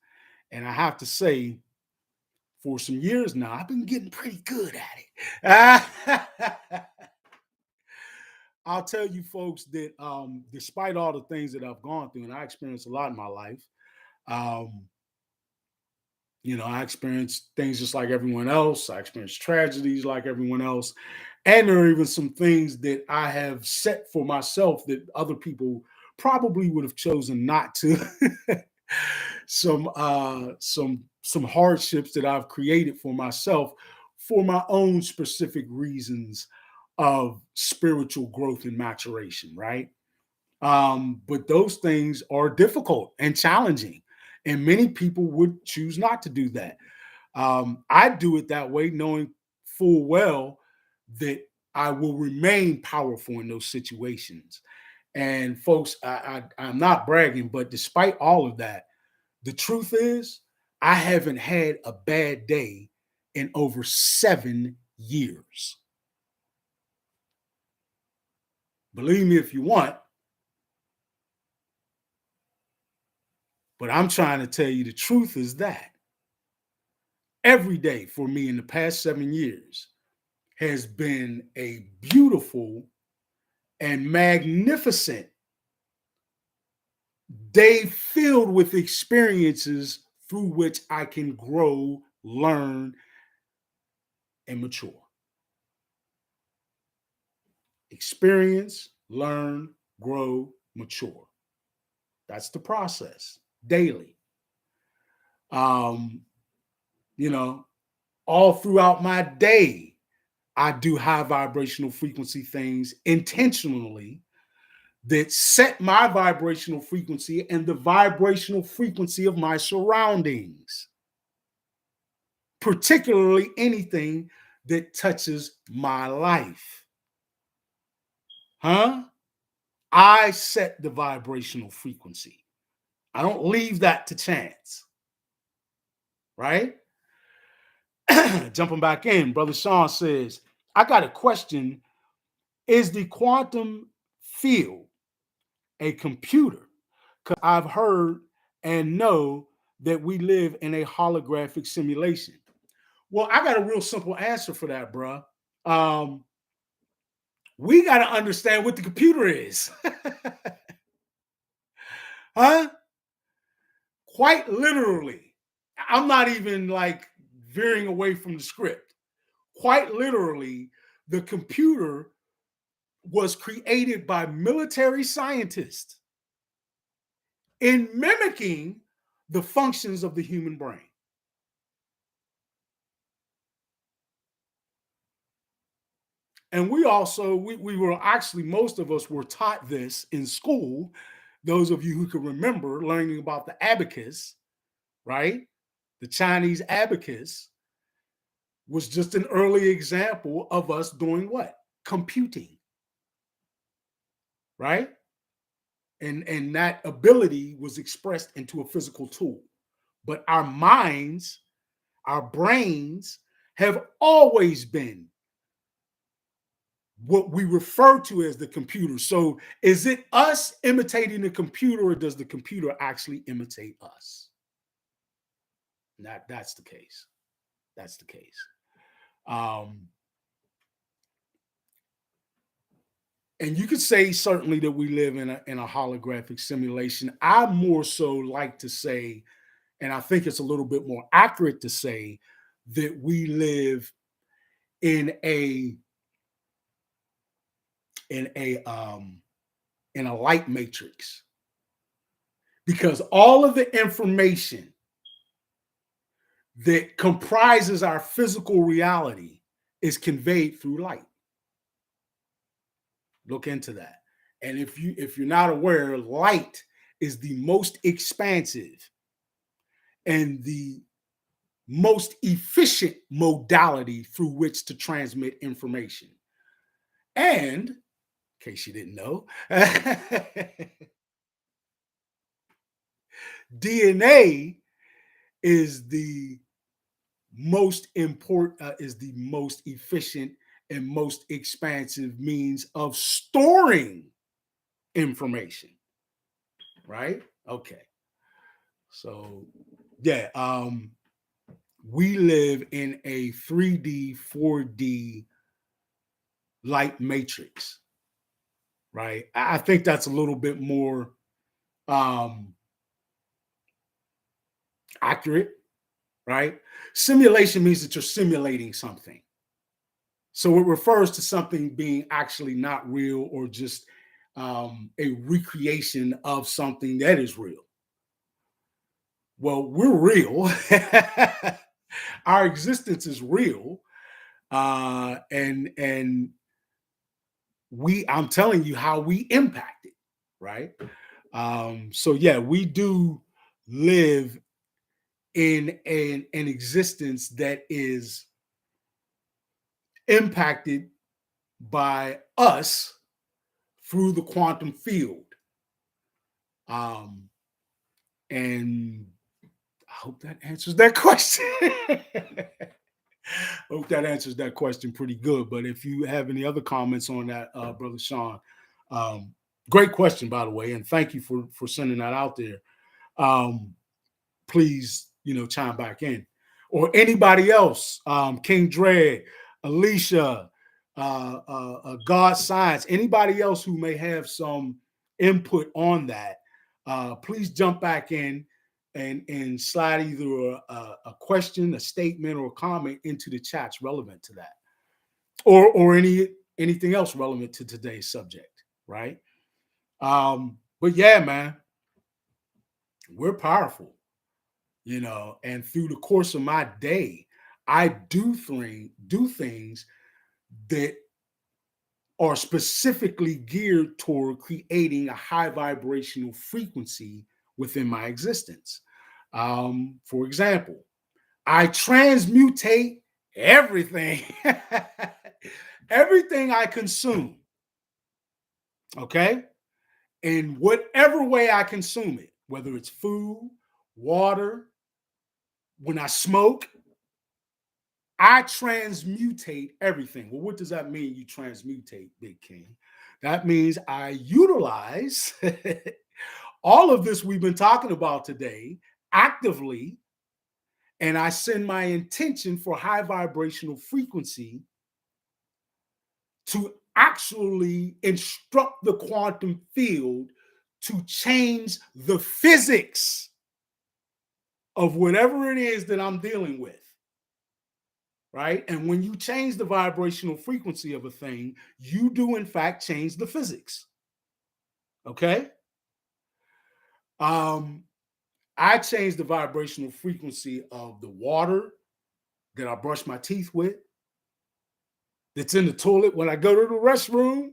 And I have to say, for some years now, I've been getting pretty good at it. I'll tell you folks that despite all the things that I've gone through, and I experienced a lot in my life, um, I experienced things just like everyone else. I experienced tragedies like everyone else. And there are even some things that I have set for myself that other people probably would have chosen not to. Some hardships that I've created for myself for my own specific reasons of spiritual growth and maturation, right? But those things are difficult and challenging, and many people would choose not to do that. I do it that way, knowing full well that I will remain powerful in those situations. And folks, I'm not bragging, but despite all of that, the truth is, I haven't had a bad day in over 7 years. Believe me if you want, but I'm trying to tell you the truth is that every day for me in the past 7 years has been a beautiful and magnificent day filled with experiences through which I can grow, learn, and mature. Experience, learn, grow, mature. That's the process daily. Um, you know, all throughout my day, I do high vibrational frequency things intentionally that set my vibrational frequency and the vibrational frequency of my surroundings, particularly anything that touches my life. Huh? I set the vibrational frequency. I don't leave that to chance, right? Jumping back in, Brother Sean says, I got a question. Is the quantum field a computer? Because I've heard and know that we live in a holographic simulation. Well, I got a real simple answer for that, bruh. Um, we got to understand what the computer is. Huh? Quite literally. I'm not even like veering away from the script. Quite literally, the computer was created by military scientists in mimicking the functions of the human brain. And we were actually, most of us were taught this in school. Those of you who can remember learning about the abacus, right? The Chinese abacus was just an early example of us doing what? Computing, right? And that ability was expressed into a physical tool. But our minds, our brains have always been what we refer to as the computer. So is it us imitating the computer, or does the computer actually imitate us? That's the case. That's the case. Um, and you could say certainly that we live in a holographic simulation. I more so like to say, and I think it's a little bit more accurate to say, that we live in a in a um, in a light matrix, because all of the information that comprises our physical reality is conveyed through light. Look into that. And if you're not aware, light is the most expansive and the most efficient modality through which to transmit information. And in case you didn't know, DNA is the is the most efficient and most expansive means of storing information, right? Okay. So yeah, we live in a 3D, 4D light matrix, right? I think that's a little bit more um accurate, right? Simulation means that you're simulating something. So it refers to something being actually not real, or just a recreation of something that is real. Well, we're real. Our existence is real, and I'm telling you how we impact it, right? So yeah, we do live in an existence that is impacted by us through the quantum field. Um, and I hope that answers that question. Hope that answers that question pretty good. But if you have any other comments on that, Brother Sean, um, great question, by the way, and thank you for sending that out there. Um, Please, chime back in, or anybody else, King Dre, Alicia, God Science, anybody else who may have some input on that, please jump back in and slide either a question, a statement, or a comment into the chats relevant to that, or anything else relevant to today's subject, right? But yeah, man, we're powerful. And through the course of my day, I do things that are specifically geared toward creating a high vibrational frequency within my existence. For example, I transmutate everything, everything I consume, Okay? In whatever way I consume it, whether it's food, water, when I smoke, I transmutate everything. Well, what does that mean, you transmutate, Big King? That means I utilize all of this we've been talking about today actively, and I send my intention for high vibrational frequency to actually instruct the quantum field to change the physics of whatever it is that I'm dealing with. Right? And when you change the vibrational frequency of a thing, you do in fact change the physics. Okay? I change the vibrational frequency of the water that I brush my teeth with, that's in the toilet when I go to the restroom,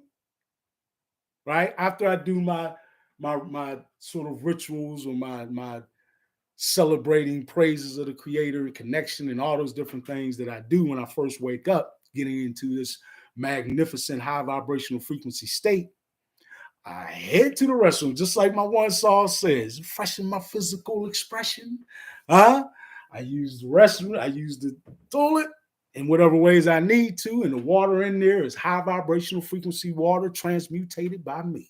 right? After I do my sort of rituals or my celebrating praises of the creator, connection, and all those different things that I do when I first wake up, getting into this magnificent high vibrational frequency state. I head to the restroom, just like my one song says, freshen my physical expression. I use the restroom, I use the toilet in whatever ways I need to, and the water in there is high vibrational frequency water transmutated by me.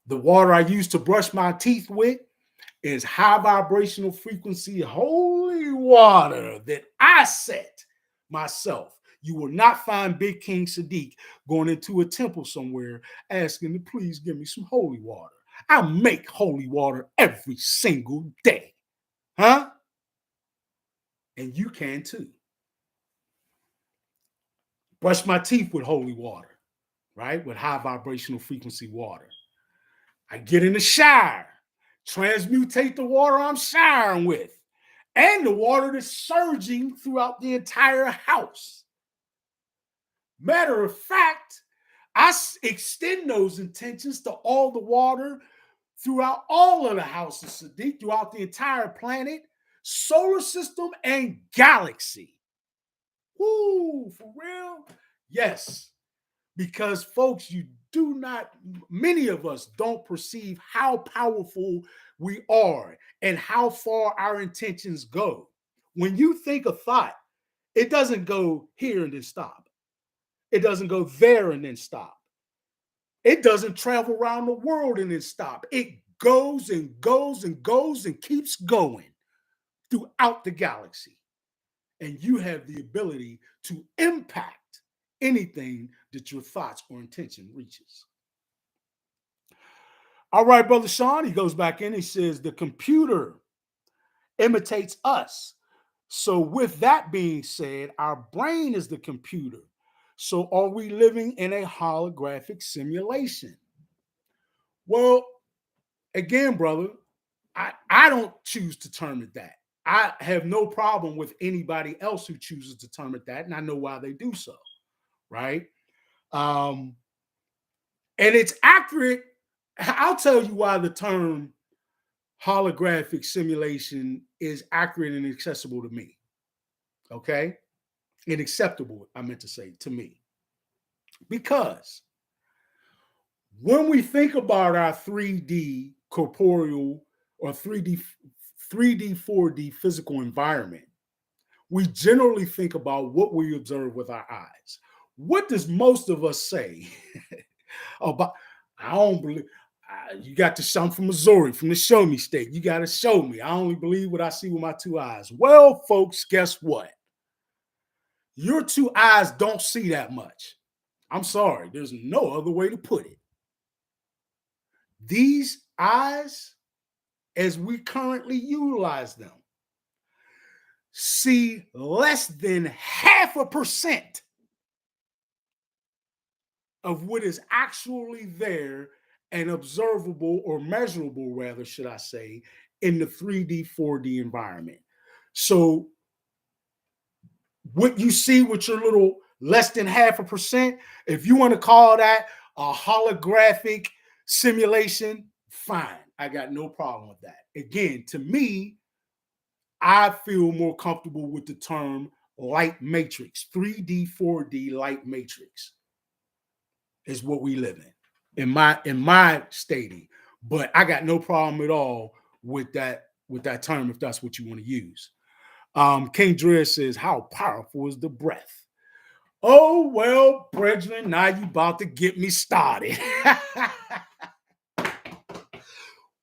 The water I use to brush my teeth with is high vibrational frequency holy water that I set myself. You will not find Big King Sadiq going into a temple somewhere asking to please give me some holy water. I make holy water every single day. Huh? And you can too. Brush my teeth with holy water, right? With high vibrational frequency water. I get in the shower, transmutate the water I'm showering with, and the water that's surging throughout the entire house. Matter of fact, I extend those intentions to all the water throughout all of the houses, Sadiq, throughout the entire planet, solar system, and galaxy. Woo, for real? Yes. Because, folks, you do not, many of us don't perceive how powerful we are and how far our intentions go. When you think a thought, it doesn't go here and then stop. It doesn't go there and then stop. It doesn't travel around the world and then stop. It goes and goes and goes and keeps going throughout the galaxy. And you have the ability to impact anything that your thoughts or intention reaches. All right, Brother Sean, he goes back in. He says, the computer imitates us. So, with that being said, our brain is the computer. So, are we living in a holographic simulation? Well, again, brother, I don't choose to term it that. I have no problem with anybody else who chooses to term it that, and I know why they do so, right? And it's accurate. I'll tell you why the term holographic simulation is accurate and accessible to me. Okay? And acceptable, I meant to say, to me. Because when we think about our 3D corporeal or 3D, 4D physical environment, we generally think about what we observe with our eyes. What does most of us say about, I don't believe, you got to show, I'm from Missouri, from the show me state. You got to show me. I only believe what I see with my two eyes. Well, folks, guess what? Your two eyes don't see that much. I'm sorry. There's no other way to put it. These eyes, as we currently utilize them, see less than 0.5% of what is actually there and observable or measurable, rather, should I say, in the 3D, 4D environment. So what you see with your little less than 0.5%, if you want to call that a holographic simulation, fine. I got no problem with that. Again, to me, I feel more comfortable with the term light matrix, 3D, 4D light matrix. is what we live in my stating. But I got no problem at all with that term if that's what you want to use. King Dre says, "How powerful is the breath?" Oh well, brethren, now you about to get me started.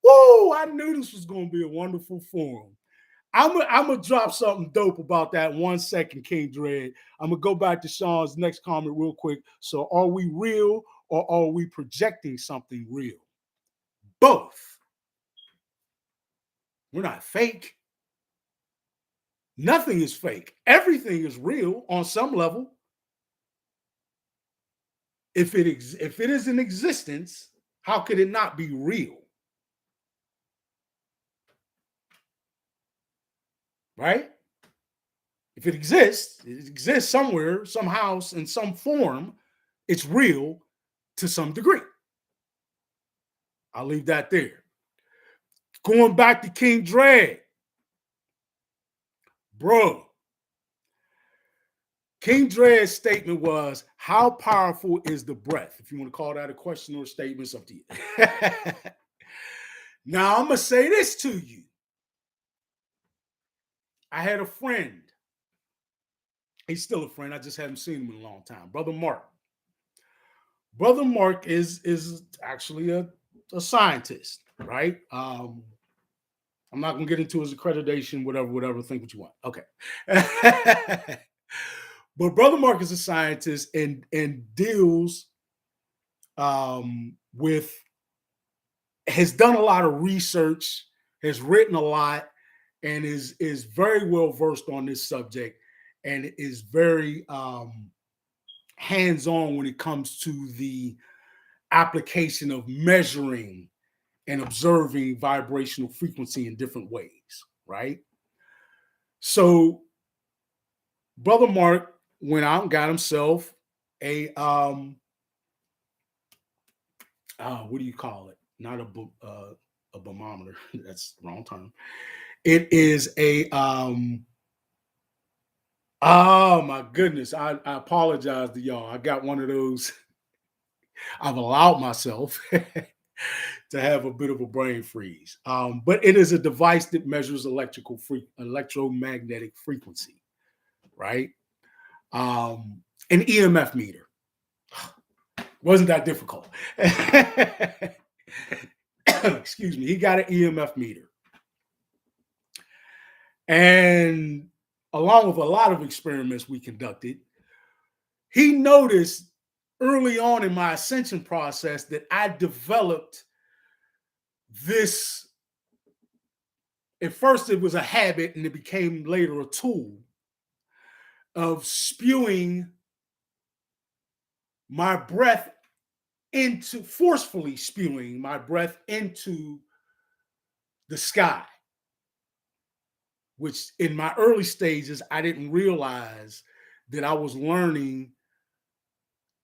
Woo! I knew this was going to be a wonderful forum. I'm gonna drop something dope about that 1 second, King Dread. I'm gonna go back to Sean's next comment real quick. So, are we real or are we projecting something real? Both. We're not fake. Nothing is fake. Everything is real on some level. If it is in existence, how could it not be real? Right? If it exists somewhere, somehow, in some form. It's real to some degree. I'll leave that there. Going back to King Drag, bro. King Dre's statement was, "How powerful is the breath?" If you want to call that a question or a statement, it's up to you. Now, I'm going to say this to you. I had a friend. He's still a friend. I just haven't seen him in a long time. Brother Mark. Brother Mark is actually a scientist, right? I'm not going to get into his accreditation, whatever, think what you want. Okay. But Brother Mark is a scientist and deals with, has done a lot of research, has written a lot, and is very well versed on this subject, and is very hands-on when it comes to the application of measuring and observing vibrational frequency in different ways, right? So Brother Mark went out and got himself a what do you call it? Not a thermometer. That's the wrong term. It is a oh my goodness. I apologize to y'all. I got one of those. I've allowed myself to have a bit of a brain freeze. But it is a device that measures electromagnetic frequency, right? An EMF meter. Wasn't that difficult? Excuse me. He got an EMF meter. And along with a lot of experiments we conducted, he noticed early on in my ascension process that I developed this. At first, it was a habit, and it became later a tool of forcefully spewing my breath into the sky, which in my early stages, I didn't realize that I was learning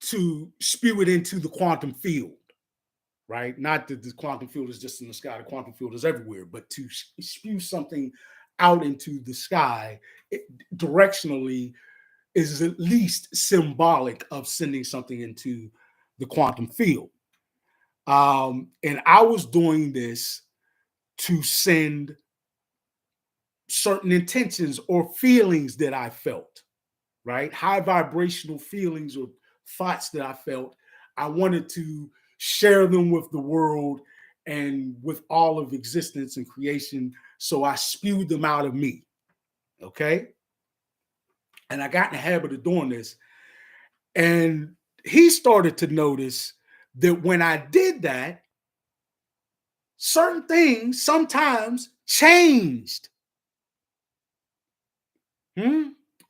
to spew it into the quantum field, right? Not that the quantum field is just in the sky, the quantum field is everywhere, but to spew something out into the sky directionally is at least symbolic of sending something into the quantum field. And I was doing this to send certain intentions or feelings that I felt, right? High vibrational feelings or thoughts that I felt. I wanted to share them with the world and with all of existence and creation. So I spewed them out of me. Okay. And I got in the habit of doing this. And he started to notice that when I did that, certain things sometimes changed.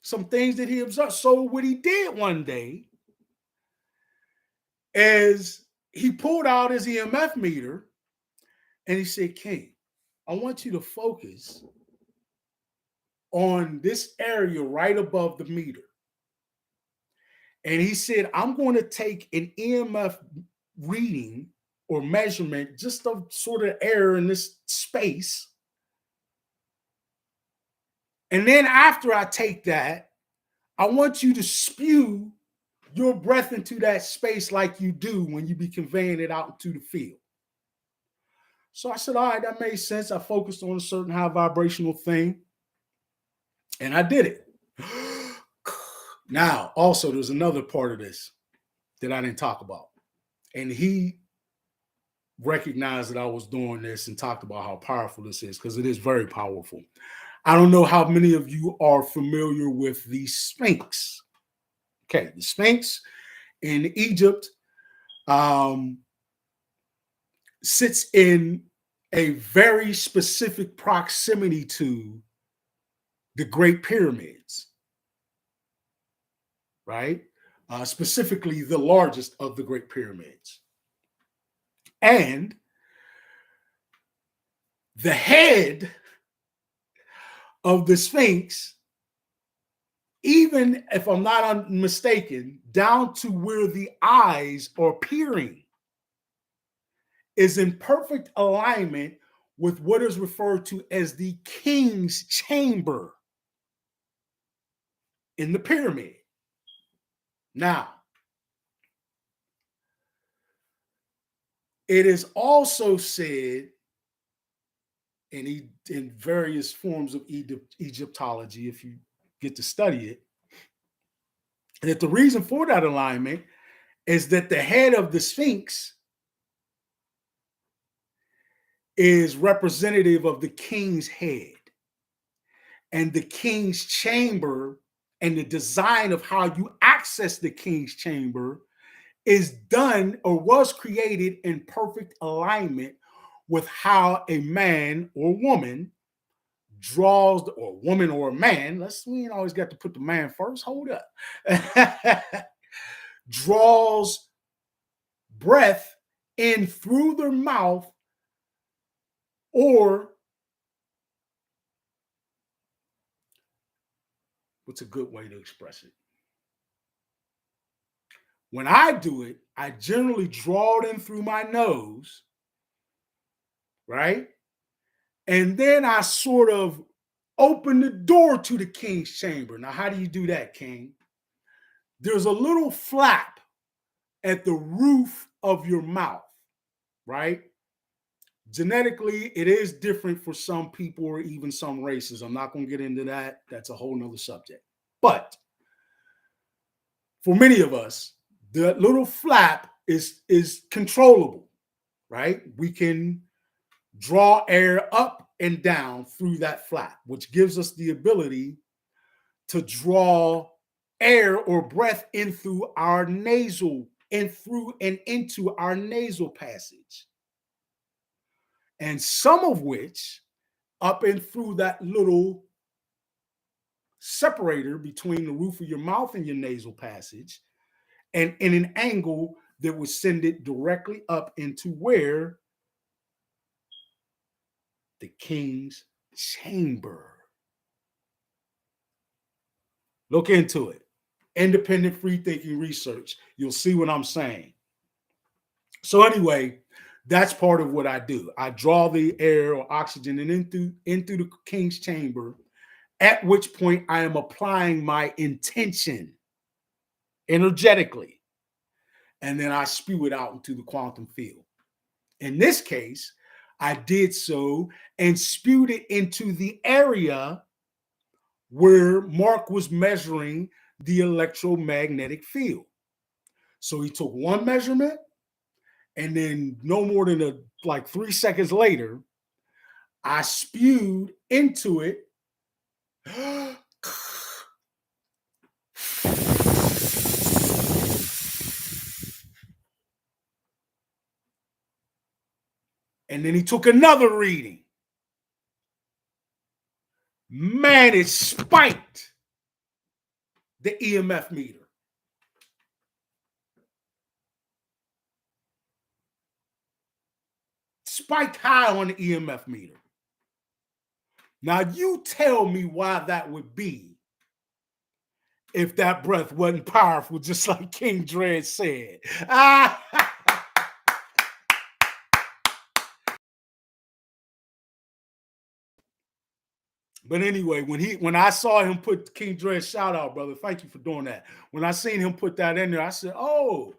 Some things that he observed. So what he did one day is he pulled out his EMF meter and he said, "King, I want you to focus on this area right above the meter." And he said, "I'm going to take an EMF reading or measurement, just of sort of air in this space. And then after I take that, I want you to spew your breath into that space like you do when you be conveying it out into the field. So I said, all right, that made sense. I focused on a certain high vibrational thing and I did it. Now, also, there's another part of this that I didn't talk about. And he recognized that I was doing this and talked about how powerful this is because it is very powerful. I don't know how many of you are familiar with the Sphinx. Okay, the Sphinx in Egypt sits in a very specific proximity to the Great Pyramids, right? Specifically, the largest of the Great Pyramids. And the head of the Sphinx, even if I'm not mistaken, down to where the eyes are peering, is in perfect alignment with what is referred to as the king's chamber in the pyramid. Now, it is also said in various forms of Egyptology, if you get to study it, that the reason for that alignment is that the head of the Sphinx is representative of the king's head. And the king's chamber and the design of how you access the king's chamber is done or was created in perfect alignment with how a man or woman draws, or woman or a man, we ain't always got to put the man first, hold up, draws breath in through their mouth, or what's a good way to express it? When I do it, I generally draw it in through my nose, right? And then I sort of open the door to the king's chamber. Now, how do you do that, King? There's a little flap at the roof of your mouth, right? Genetically, it is different for some people or even some races. I'm not going to get into that. That's a whole nother subject. But for many of us, the little flap is controllable, right? We can draw air up and down through that flap, which gives us the ability to draw air or breath in through our nasal, and through and into our nasal passage. And some of which up and through that little separator between the roof of your mouth and your nasal passage, and in an angle that would send it directly up into where the king's chamber. Look into it. Independent free thinking research. You'll see what I'm saying. So anyway, that's part of what I do. I draw the air or oxygen and into the king's chamber, at which point I am applying my intention energetically. And then I spew it out into the quantum field. In this case, I did so and spewed it into the area where Mark was measuring the electromagnetic field. So he took one measurement, and then no more than like 3 seconds later, I spewed into it. And then he took another reading. Man, it spiked the EMF meter. Spiked high on the EMF meter. Now, you tell me why that would be if that breath wasn't powerful, just like King Dread said. But anyway, when I saw him put King Dread, shout out, brother. Thank you for doing that. When I seen him put that in there, I said, oh,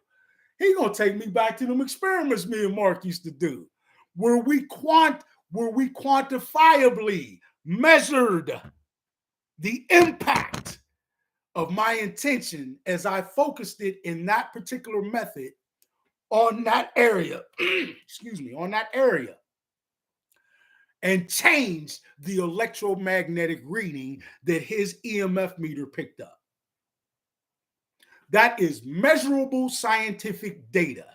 he gonna take me back to them experiments me and Mark used to do, where we quantifiably measured the impact of my intention as I focused it in that particular method on that area. Excuse me, on that area. And changed the electromagnetic reading that his EMF meter picked up. That is measurable scientific data,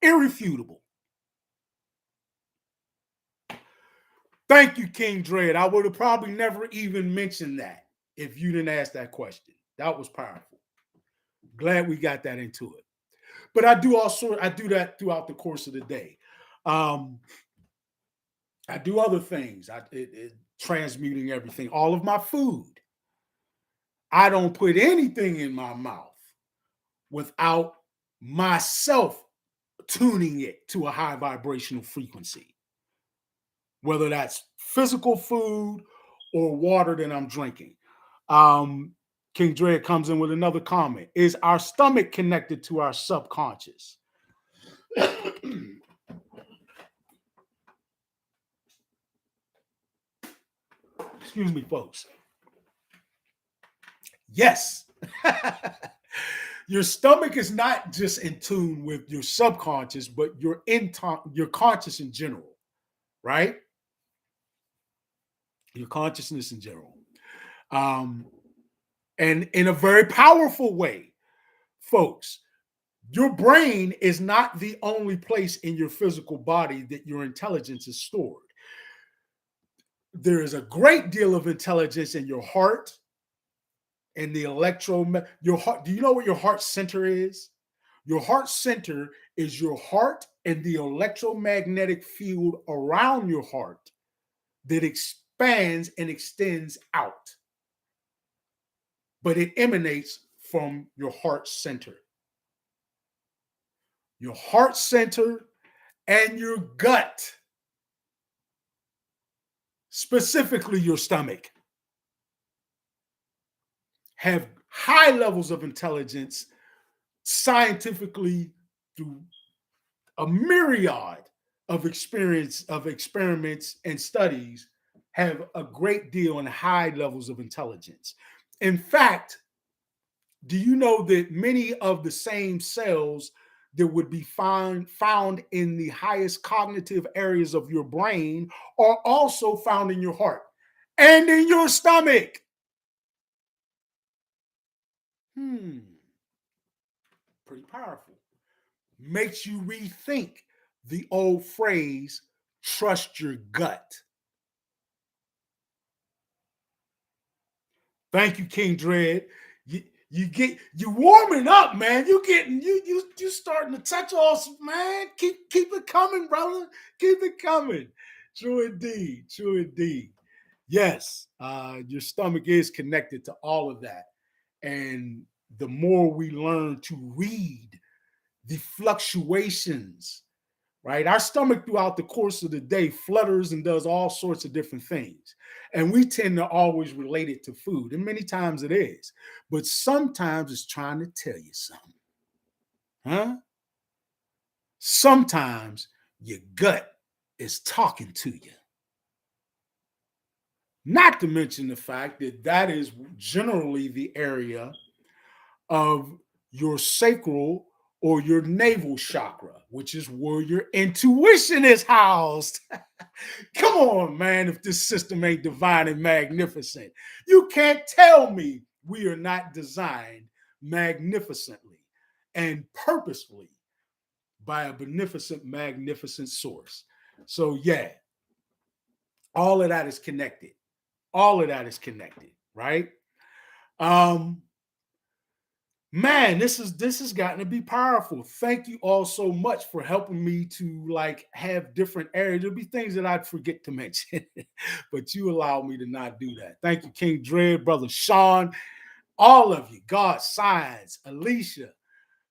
irrefutable. Thank you, King Dread. I would have probably never even mentioned that if you didn't ask that question. That was powerful. Glad we got that into it. But I do that throughout the course of the day. I do other things. Transmuting everything, all of my food. I don't put anything in my mouth without myself tuning it to a high vibrational frequency, whether that's physical food or water that I'm drinking. King Dre comes in with another comment. Is our stomach connected to our subconscious? Excuse me, folks. Yes. Your stomach is not just in tune with your subconscious, but your conscious in general, right? Your consciousness in general. And in a very powerful way, folks, your brain is not the only place in your physical body that your intelligence is stored. There is a great deal of intelligence in your heart and the your heart. Do you know what your heart center is? Your heart center is your heart and the electromagnetic field around your heart that expands and extends out. But it emanates from your heart center. Your heart center and your gut, specifically your stomach, have high levels of intelligence scientifically through a myriad of experiments and studies, have a great deal and high levels of intelligence. In fact, do you know that many of the same cells that would be found in the highest cognitive areas of your brain are also found in your heart and in your stomach? Pretty powerful. Makes you rethink the old phrase, trust your gut. Thank you, King Dread. You warming up, man. You starting to touch off, man. Keep it coming, brother. Keep it coming. True indeed. True indeed. Yes, your stomach is connected to all of that. And the more we learn to read the fluctuations, right? Our stomach throughout the course of the day flutters and does all sorts of different things. And we tend to always relate it to food. And many times it is. But sometimes it's trying to tell you something. Huh? Sometimes your gut is talking to you. Not to mention the fact that that is generally the area of your sacral or your navel chakra, which is where your intuition is housed. Come on, man, if this system ain't divine and magnificent. You can't tell me we are not designed magnificently and purposefully by a beneficent, magnificent source. So, yeah, all of that is connected. All of that is connected, right? Man, this has gotten to be powerful. Thank you all so much for helping me to like have different areas. There'll be things that I'd forget to mention, but you allow me to not do that. Thank you, King Dread, brother Sean, all of you, God Science, Alicia,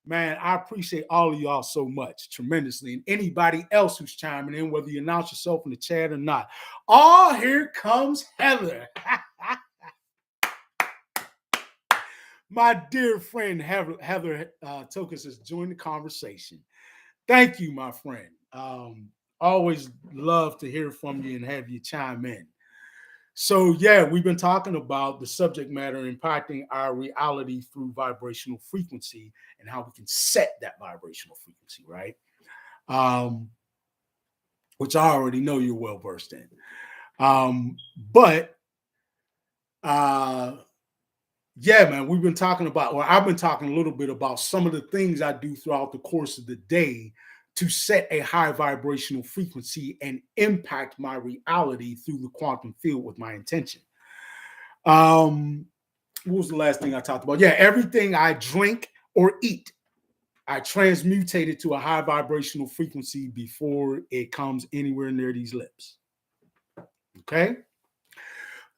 Man, I appreciate all of y'all so much, tremendously. And anybody else who's chiming in, whether you announce yourself in the chat or not. Oh, here comes Heather. My dear friend Heather Tokus has joined the conversation. Thank you, my friend. Always love to hear from you and have you chime in. So, yeah, we've been talking about the subject matter impacting our reality through vibrational frequency and how we can set that vibrational frequency, right? Which I already know you're well versed in. But yeah, man, we've been talking about, or I've been talking a little bit about some of the things I do throughout the course of the day to set a high vibrational frequency and impact my reality through the quantum field with my intention. What was the last thing I talked about? Yeah, everything I drink or eat, I transmutate it to a high vibrational frequency before it comes anywhere near these lips. Okay?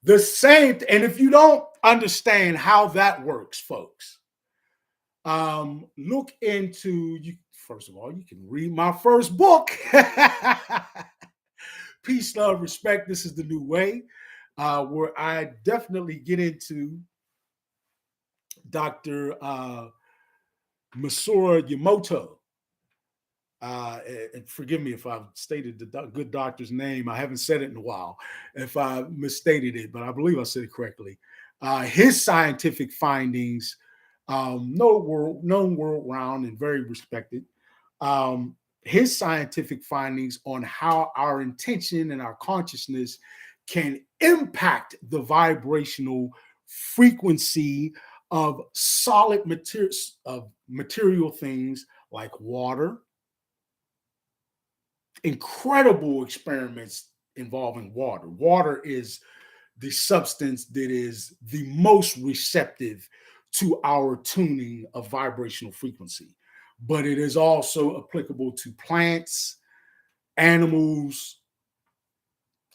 The same, and if you don't understand how that works, folks, look into you. First of all, you can read my first book, Peace, Love, Respect. This is the New Way, where I definitely get into Dr. Masaru Emoto. And forgive me if I've stated the good doctor's name. I haven't said it in a while. If I misstated it, but I believe I said it correctly. His scientific findings, known world round and very respected. His scientific findings on how our intention and our consciousness can impact the vibrational frequency of solid material things like water. Incredible experiments involving water. Water is the substance that is the most receptive to our tuning of vibrational frequency, but it is also applicable to plants, animals,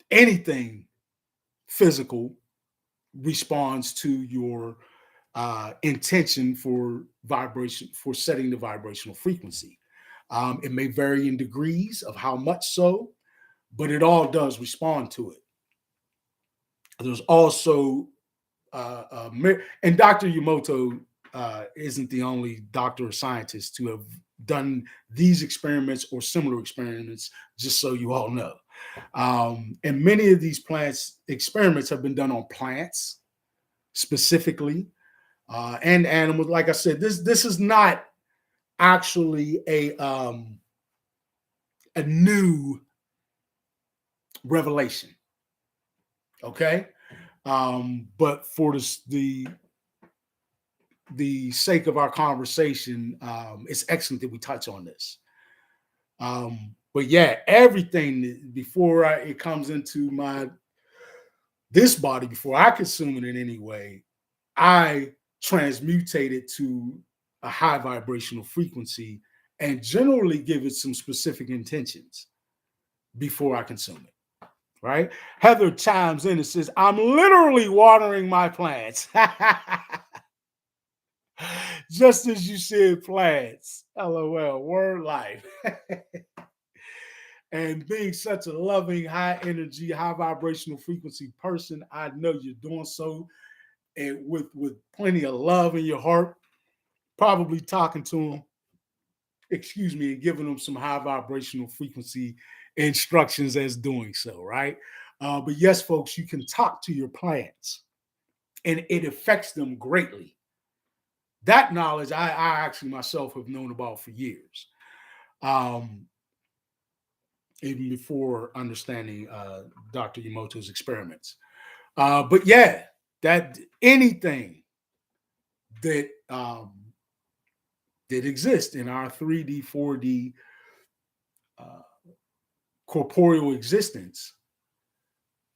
anything physical responds to your intention for vibration, for setting the vibrational frequency. It may vary in degrees of how much so, but it all does respond to it. There's also, and Dr. Emoto isn't the only doctor or scientist to have done these experiments or similar experiments, just so you all know. And many of these experiments have been done on plants specifically, and animals. Like I said, this is not actually a new revelation. Okay. But for the sake of our conversation, it's excellent that we touch on this. But yeah, everything before it comes into this body, before I consume it in any way, I transmutate it to a high vibrational frequency and generally give it some specific intentions before I consume it. Right? Heather chimes in and says, I'm literally watering my plants. Just as you said, plants. LOL, word life. And being such a loving, high energy, high vibrational frequency person, I know you're doing so and with plenty of love in your heart, probably talking to them, and giving them some high vibrational frequency instructions as doing so, right? But yes, folks, you can talk to your plants and it affects them greatly. That knowledge I actually myself have known about for years, even before understanding Dr. Emoto's experiments. But yeah, that anything that that exists in our 3D, 4D corporeal existence,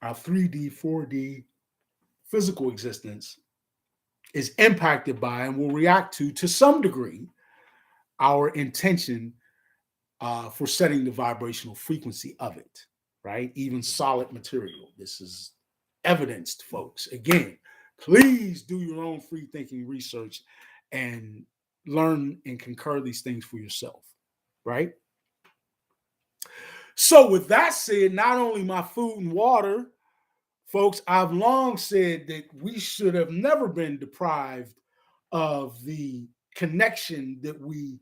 our 3D, 4D physical existence is impacted by and will react to some degree, our intention for setting the vibrational frequency of it, right? Even solid material. This is evidenced, folks. Again, please do your own free thinking research and learn and concur these things for yourself, right? So, with that said, not only my food and water, folks, I've long said that we should have never been deprived of the connection that we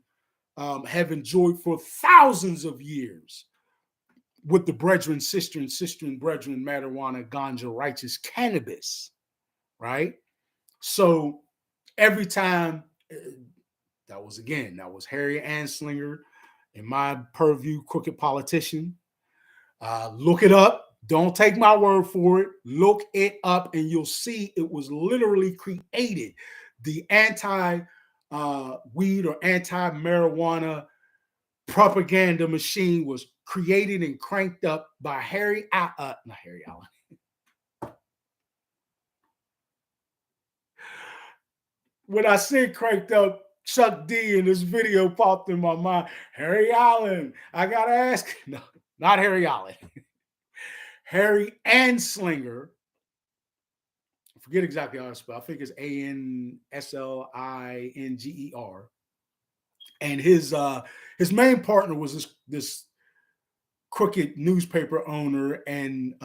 have enjoyed for thousands of years with the brethren, sister and brethren, marijuana, ganja, righteous cannabis, right? So every time, that was Harry Anslinger, in my purview, crooked politician. Look it up. Don't take my word for it. Look it up, and you'll see it was literally created. The anti-weed or anti-marijuana propaganda machine was created and cranked up by not Harry Allen. When I said cranked up, Chuck D in this video popped in my mind. Harry Allen, I gotta ask. No, not Harry Allen. Harry Anslinger. I forget exactly how I spell. I think it's Anslinger. And his main partner was this crooked newspaper owner and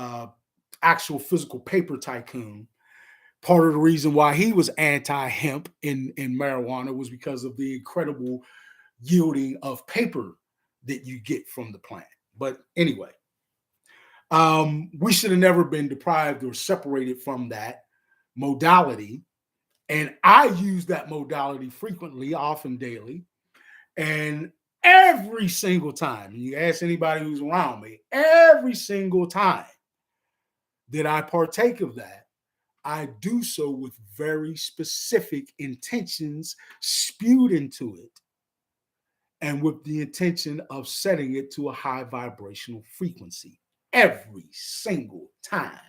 actual physical paper tycoon. Part of the reason why he was anti-hemp in marijuana was because of the incredible yielding of paper that you get from the plant. But anyway, we should have never been deprived or separated from that modality. And I use that modality frequently, often daily. And every single time, and you ask anybody who's around me, every single time that I partake of that, I do so with very specific intentions spewed into it, and with the intention of setting it to a high vibrational frequency every single time.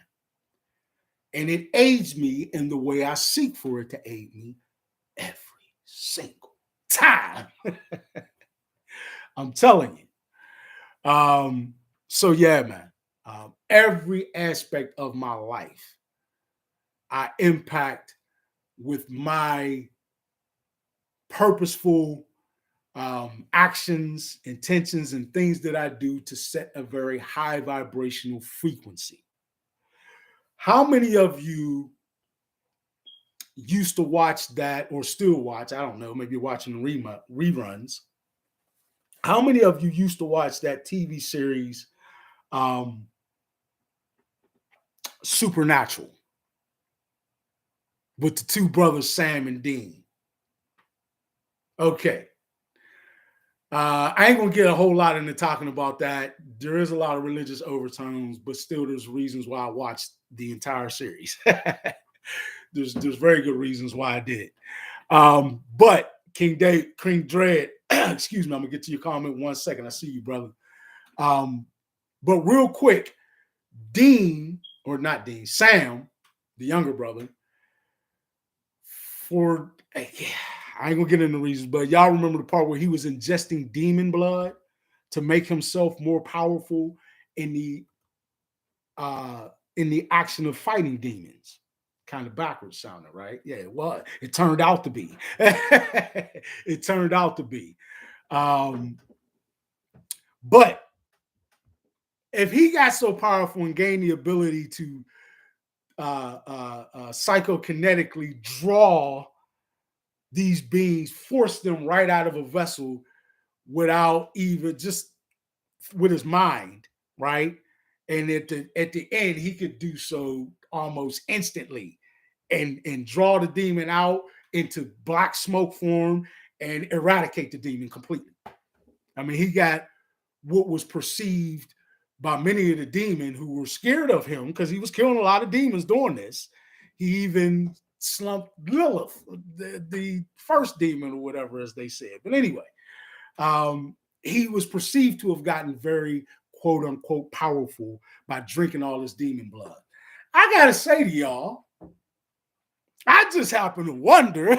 And it aids me in the way I seek for it to aid me every single time. I'm telling you. So yeah, man. Every aspect of my life I impact with my purposeful actions, intentions, and things that I do to set a very high vibrational frequency. How many of you used to watch that or still watch? I don't know, maybe you're watching reruns. How many of you used to watch that TV series, Supernatural, with the two brothers, Sam and Dean? Okay. I ain't gonna get a whole lot into talking about that. There is a lot of religious overtones, but still, there's reasons why I watched the entire series. there's very good reasons why I did. But King Dread, excuse me, I'm gonna get to your comment 1 second. I see you, brother. But real quick, Sam, the younger brother, I ain't gonna get into reasons, but y'all remember the part where he was ingesting demon blood to make himself more powerful in the action of fighting demons. Kind of backwards sounding, right? Yeah, it was. It turned out to be. It turned out to be. But if he got so powerful and gained the ability to psychokinetically draw these beings, force them right out of a vessel without even just with his mind, right? And at the end, he could do so almost instantly and draw the demon out into black smoke form and eradicate the demon completely. I mean, he got what was perceived by many of the demons who were scared of him because he was killing a lot of demons doing this. He even slumped Lilith, the first demon or whatever, as they said. But anyway, he was perceived to have gotten very quote unquote powerful by drinking all this demon blood. I gotta say to y'all, I just happen to wonder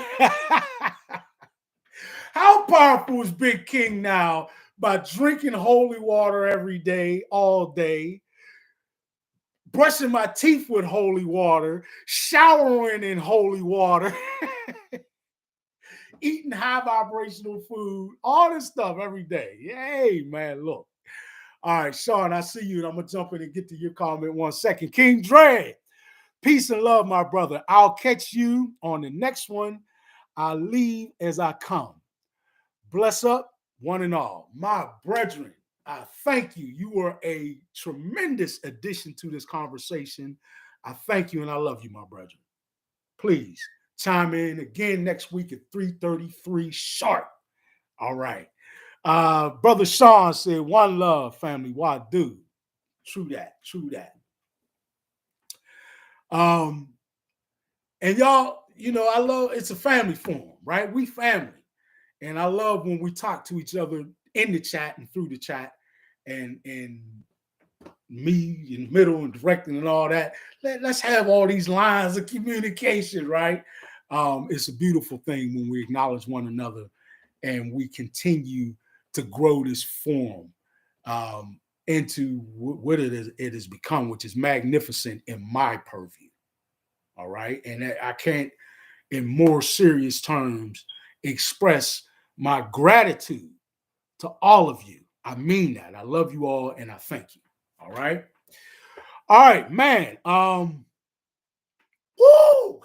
how powerful is Big King now by drinking holy water every day, all day, brushing my teeth with holy water, showering in holy water, eating high vibrational food, all this stuff every day. Hey, man, look. All right, Sean, I see you, and I'm going to jump in and get to your comment 1 second. King Dre, peace and love, my brother. I'll catch you on the next one. I leave as I come. Bless up, one and all. My brethren, I thank you. You were a tremendous addition to this conversation. I thank you and I love you, my brethren. Please chime in again next week at 3:33 sharp. All right. Brother Sean said, one love, family. Why do? True that. True that. And y'all, I love it's a family forum, right? We family. And I love when we talk to each other in the chat and through the chat and me in the middle and directing and all that. Let's have all these lines of communication, right? It's a beautiful thing when we acknowledge one another and we continue to grow this forum into what it has become, which is magnificent in my purview. All right. And I can't, in more serious terms, express my gratitude to all of you. I mean that. I love you all and I thank you. All right. All right, man. Woo!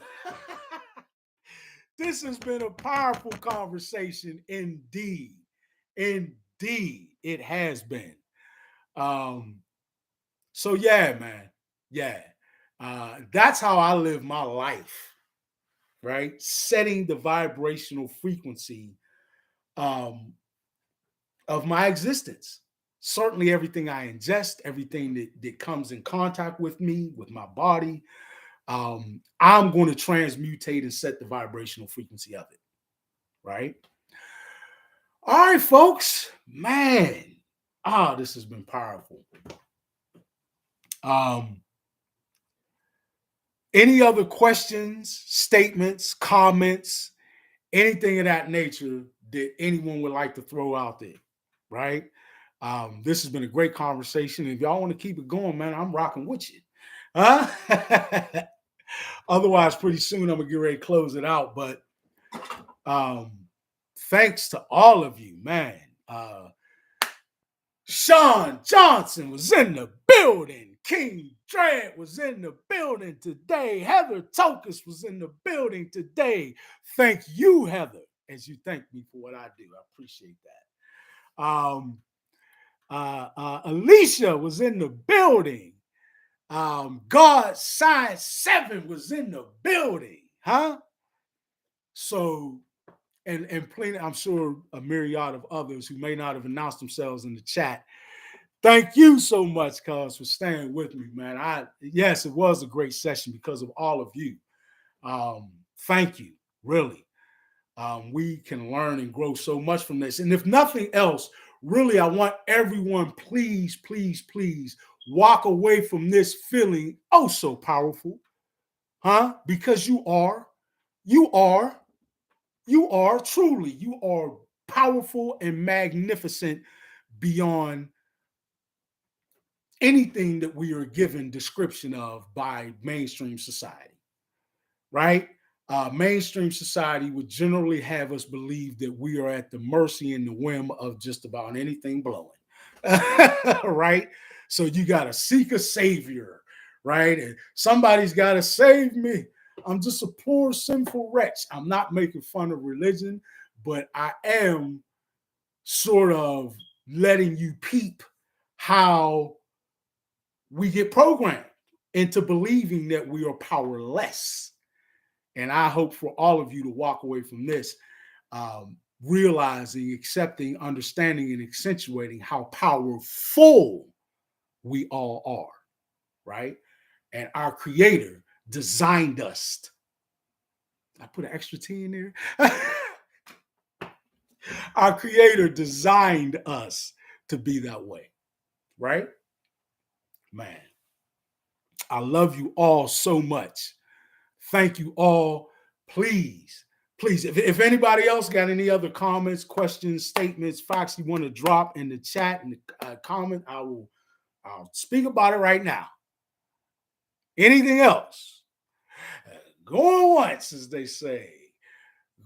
This has been a powerful conversation indeed. Indeed, it has been. So yeah, man. Yeah. That's how I live my life. Right? Setting the vibrational frequency of my existence. Certainly everything I ingest, everything that comes in contact with me, with my body, I'm going to transmutate and set the vibrational frequency of it. Right? All right, folks. Man. This has been powerful. Any other questions, statements, comments, anything of that nature that anyone would like to throw out there, right? This has been a great conversation. If y'all want to keep it going, man, I'm rocking with you. Huh? Otherwise, pretty soon I'm going to get ready to close it out. But thanks to all of you, man. Sean Johnson was in the building. King Dredd was in the building today. Heather Tokus was in the building today. Thank you, Heather, as you thank me for what I do. I appreciate that. Alicia was in the building. God Science 7 was in the building. Huh? So, and plenty, I'm sure a myriad of others who may not have announced themselves in the chat. Thank you so much, cuz, for staying with me, man. Yes, it was a great session because of all of you. Thank you, really. We can learn and grow so much from this. And if nothing else, really, I want everyone, please, please, please walk away from this feeling oh so powerful. Huh? Because you are truly, you are powerful and magnificent beyond anything that we are given description of by mainstream society, right? Mainstream society would generally have us believe that we are at the mercy and the whim of just about anything blowing, right? So you got to seek a savior, right? And somebody's got to save me. I'm just a poor, sinful wretch. I'm not making fun of religion, but I am sort of letting you peep how we get programmed into believing that we are powerless. And I hope for all of you to walk away from this realizing, accepting, understanding, and accentuating how powerful we all are, right? And our Creator designed us. I put an extra T in there. Our Creator designed us to be that way, right? Man, I love you all so much. Thank you all. Please, if anybody else got any other comments, questions, statements, facts you want to drop in the chat and comment, I'll speak about it right now. Anything else? Going once, as they say.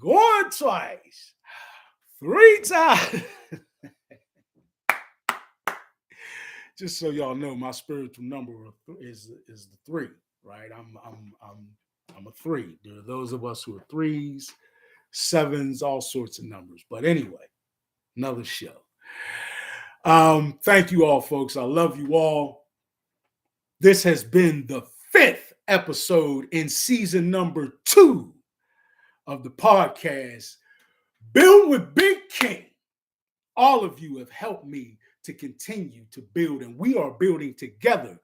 Going twice. 3 times. Just so y'all know, my spiritual number is the 3, right? I'm a 3. There are those of us who are 3s, 7s, all sorts of numbers. But anyway, another show. Thank you all, folks. I love you all. This has been the 5th episode in season number 2 of the podcast, Build with Big King. All of you have helped me to continue to build, and we are building together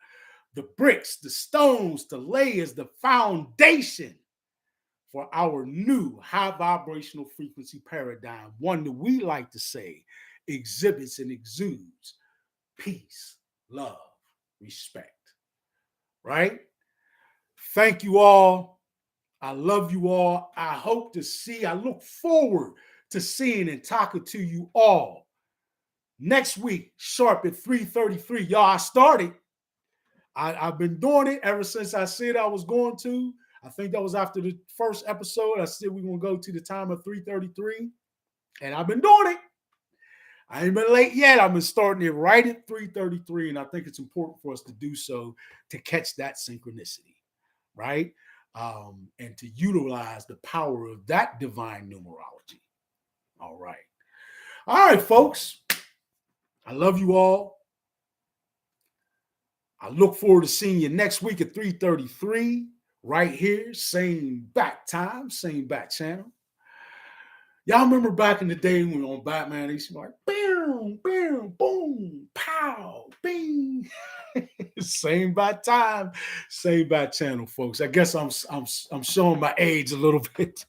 the bricks, the stones, the layers, the foundation for our new high vibrational frequency paradigm, one that we like to say exhibits and exudes peace, love, respect. Right? Thank you all. I love you all. I look forward to seeing and talking to you all next week, sharp at 3:33. Y'all, I started. I've been doing it ever since I said I was going to. I think that was after the first episode. I said we're going to go to the time of 3:33. And I've been doing it. I ain't been late yet. I've been starting it right at 3:33. And I think it's important for us to do so to catch that synchronicity, right? And to utilize the power of that divine numerology. All right. All right, folks. I love you all. I look forward to seeing you next week at 3:33, right here. Same back time, same back channel. Y'all remember back in the day when on Batman, they used to be like, boom, boom, boom, pow, bing. Same back time, same back channel, folks. I guess I'm showing my age a little bit.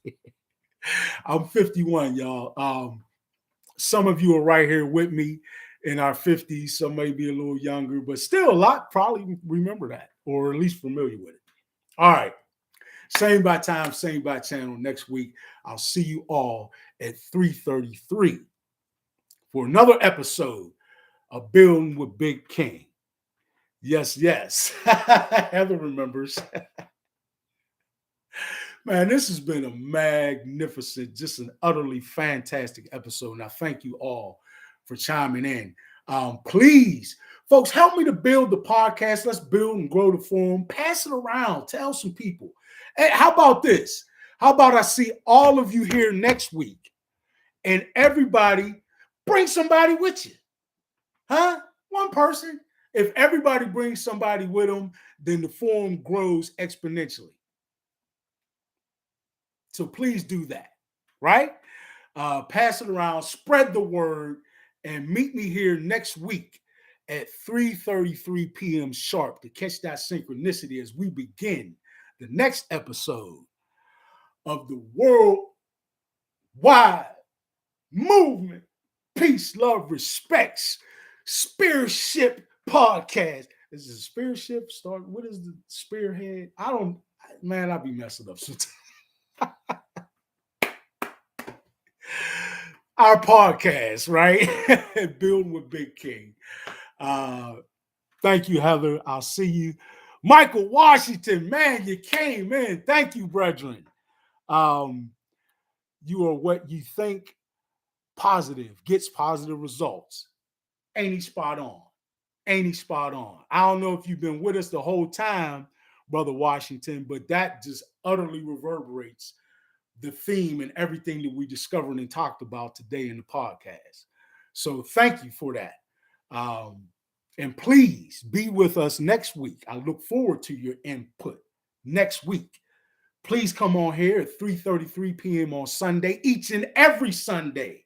I'm 51, y'all. Some of you are right here with me in our 50s, some may be a little younger, but still a lot probably remember that, or at least familiar with it. All right. Same by time, same by channel next week. I'll see you all at 3:33 for another episode of Building with Big King. Yes, yes. Heather remembers. Man, this has been a magnificent, just an utterly fantastic episode. And I thank you all for chiming in. Please, folks, help me to build the podcast. Let's build and grow the forum. Pass it around. Tell some people. Hey, how about this? How about I see all of you here next week and everybody bring somebody with you? Huh? One person. If everybody brings somebody with them, then the forum grows exponentially. So please do that, right? Pass it around, spread the word, and meet me here next week at 3:33 p.m. sharp to catch that synchronicity as we begin the next episode of the worldwide movement, peace, love, respects, spearship podcast. Is it a spearship? Start. What is the spearhead? I'll be messing up sometimes. Our podcast, right? Building with Big King. Thank you, Heather. I'll see you. Michael Washington, man, you came in. Thank you, brethren. You are what you think positive gets positive results. Ain't he spot on? Ain't he spot on? I don't know if you've been with us the whole time, Brother Washington, but that just utterly reverberates the theme and everything that we discovered and talked about today in the podcast. So thank you for that. And please be with us next week. I look forward to your input next week. Please come on here at 3:33 p.m. on Sunday, each and every Sunday,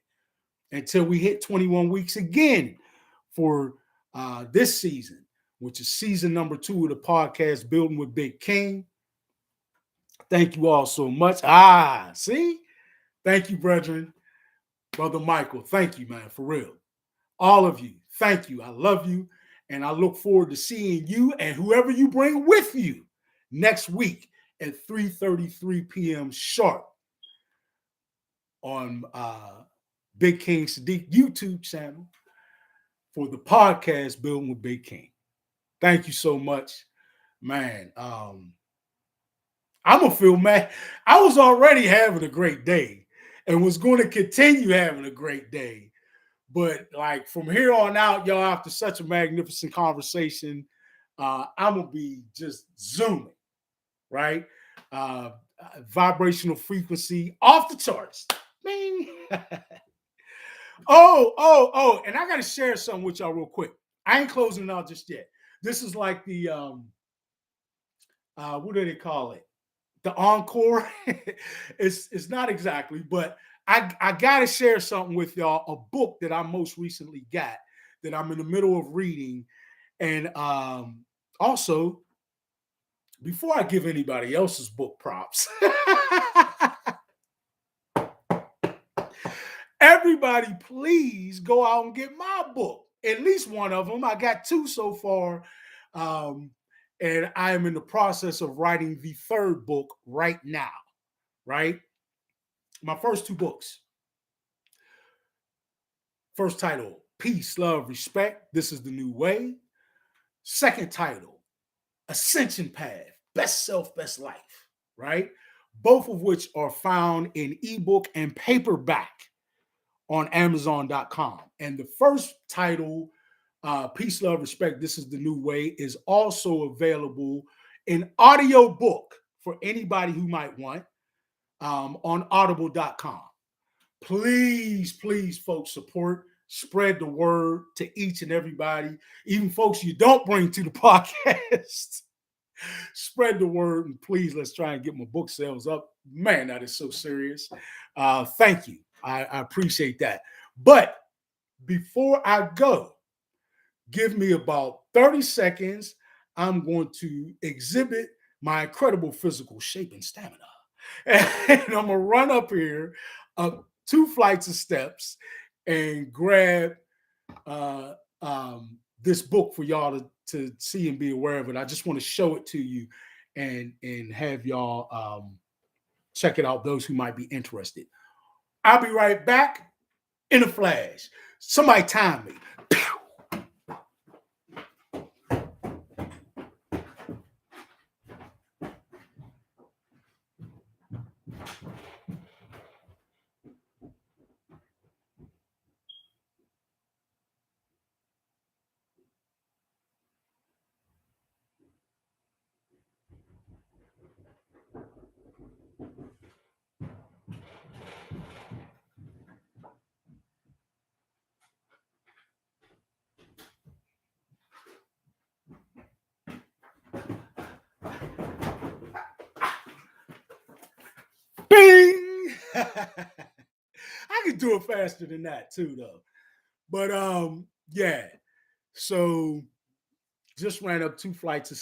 until we hit 21 weeks again for this season, which is season number 2 of the podcast, Building with Big King. Thank you all so much. See? Thank you, brethren. Brother Michael, thank you, man, for real. All of you, thank you. I love you. And I look forward to seeing you and whoever you bring with you next week at 3:33 p.m. sharp on Big King Sadiq YouTube channel for the podcast Building with Big King. Thank you so much, man. I'm gonna feel mad. I was already having a great day, and was going to continue having a great day. But like from here on out, y'all, after such a magnificent conversation, I'm gonna be just zooming, right? Uh, Vibrational frequency off the charts. Bing. And I gotta share something with y'all real quick. I ain't closing it out just yet. This is like the what do they call it? The encore. It's not exactly, but I gotta share something with y'all. A book that I most recently got that I'm in the middle of reading, and also before I give anybody else's book props, everybody please go out and get my book. At least one of them. I got two so far. And I am in the process of writing the third book right now, right? My first two books. First title, Peace, Love, Respect. This is the New Way. Second title, Ascension Path, Best Self, Best Life, right? Both of which are found in ebook and paperback on Amazon.com. And the first title, Peace, Love, Respect, This is the New Way, is also available in audio book for anybody who might want on audible.com. Please, please, folks, support, spread the word to each and everybody, even folks you don't bring to the podcast. Spread the word, and please, let's try and get my book sales up. Man, that is so serious. Thank you. I appreciate that. But before I go, give me about 30 seconds. I'm going to exhibit my incredible physical shape and stamina. And I'm going to run up here, up 2 flights of steps, and grab this book for y'all to see and be aware of it. I just want to show it to you and have y'all check it out, those who might be interested. I'll be right back in a flash. Somebody time me. Bing! I could do it faster than that too, though. But yeah. So just ran up 2 flights of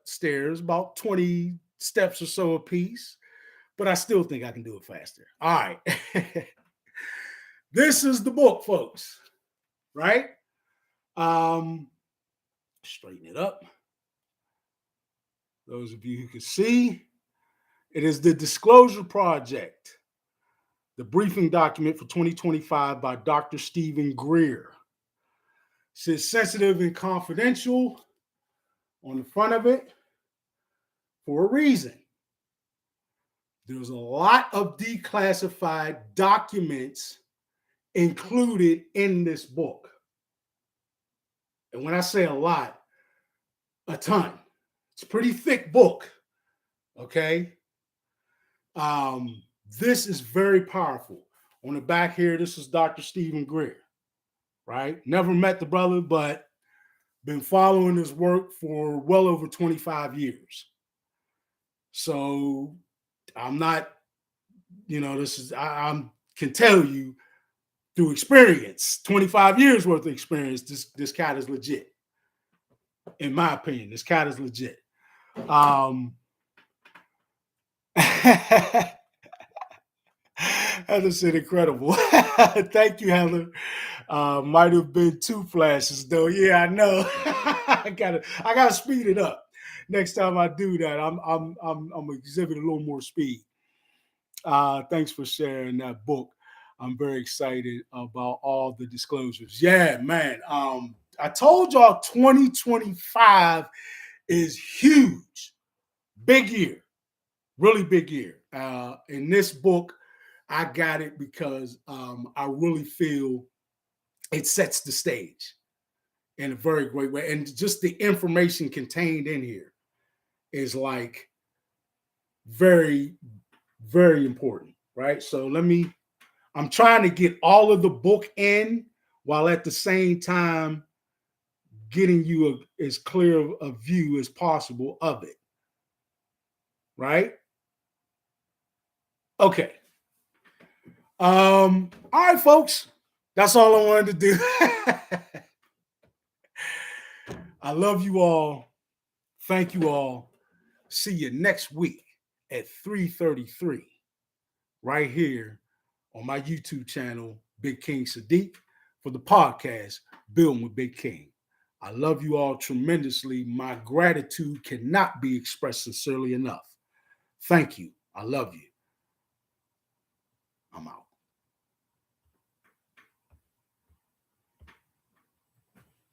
stairs, about 20 steps or so a piece. But I still think I can do it faster. All right. This is the book, folks. Right? Straighten it up. Those of you who can see, it is the Disclosure Project, the briefing document for 2025 by Dr. Stephen Greer. It says sensitive and confidential on the front of it for a reason. There's a lot of declassified documents included in this book. And when I say a lot, a ton. It's a pretty thick book. Okay. This is very powerful. On the back here, this is Dr. Stephen Greer, right? Never met the brother, but been following his work for well over 25 years. So I'm not, I can tell you through experience, 25 years worth of experience, this cat is legit. In my opinion, this cat is legit. Heather said incredible. Thank you, Heather. Might have been 2 flashes though. Yeah, I know. I gotta speed it up. Next time I do that, I'm exhibit a little more speed. Thanks for sharing that book. I'm very excited about all the disclosures. Yeah, man. I told y'all 2025 is huge. Big year. Really big year. In this book, I got it because I really feel it sets the stage in a very great way. And just the information contained in here is like very, very important, right? So I'm trying to get all of the book in while at the same time getting you as clear a view as possible of it, right? Okay. All right, folks. That's all I wanted to do. I love you all. Thank you all. See you next week at 3:33 right here on my YouTube channel, Big King Sadiq, for the podcast, Building with Big King. I love you all tremendously. My gratitude cannot be expressed sincerely enough. Thank you. I love you. I'm out.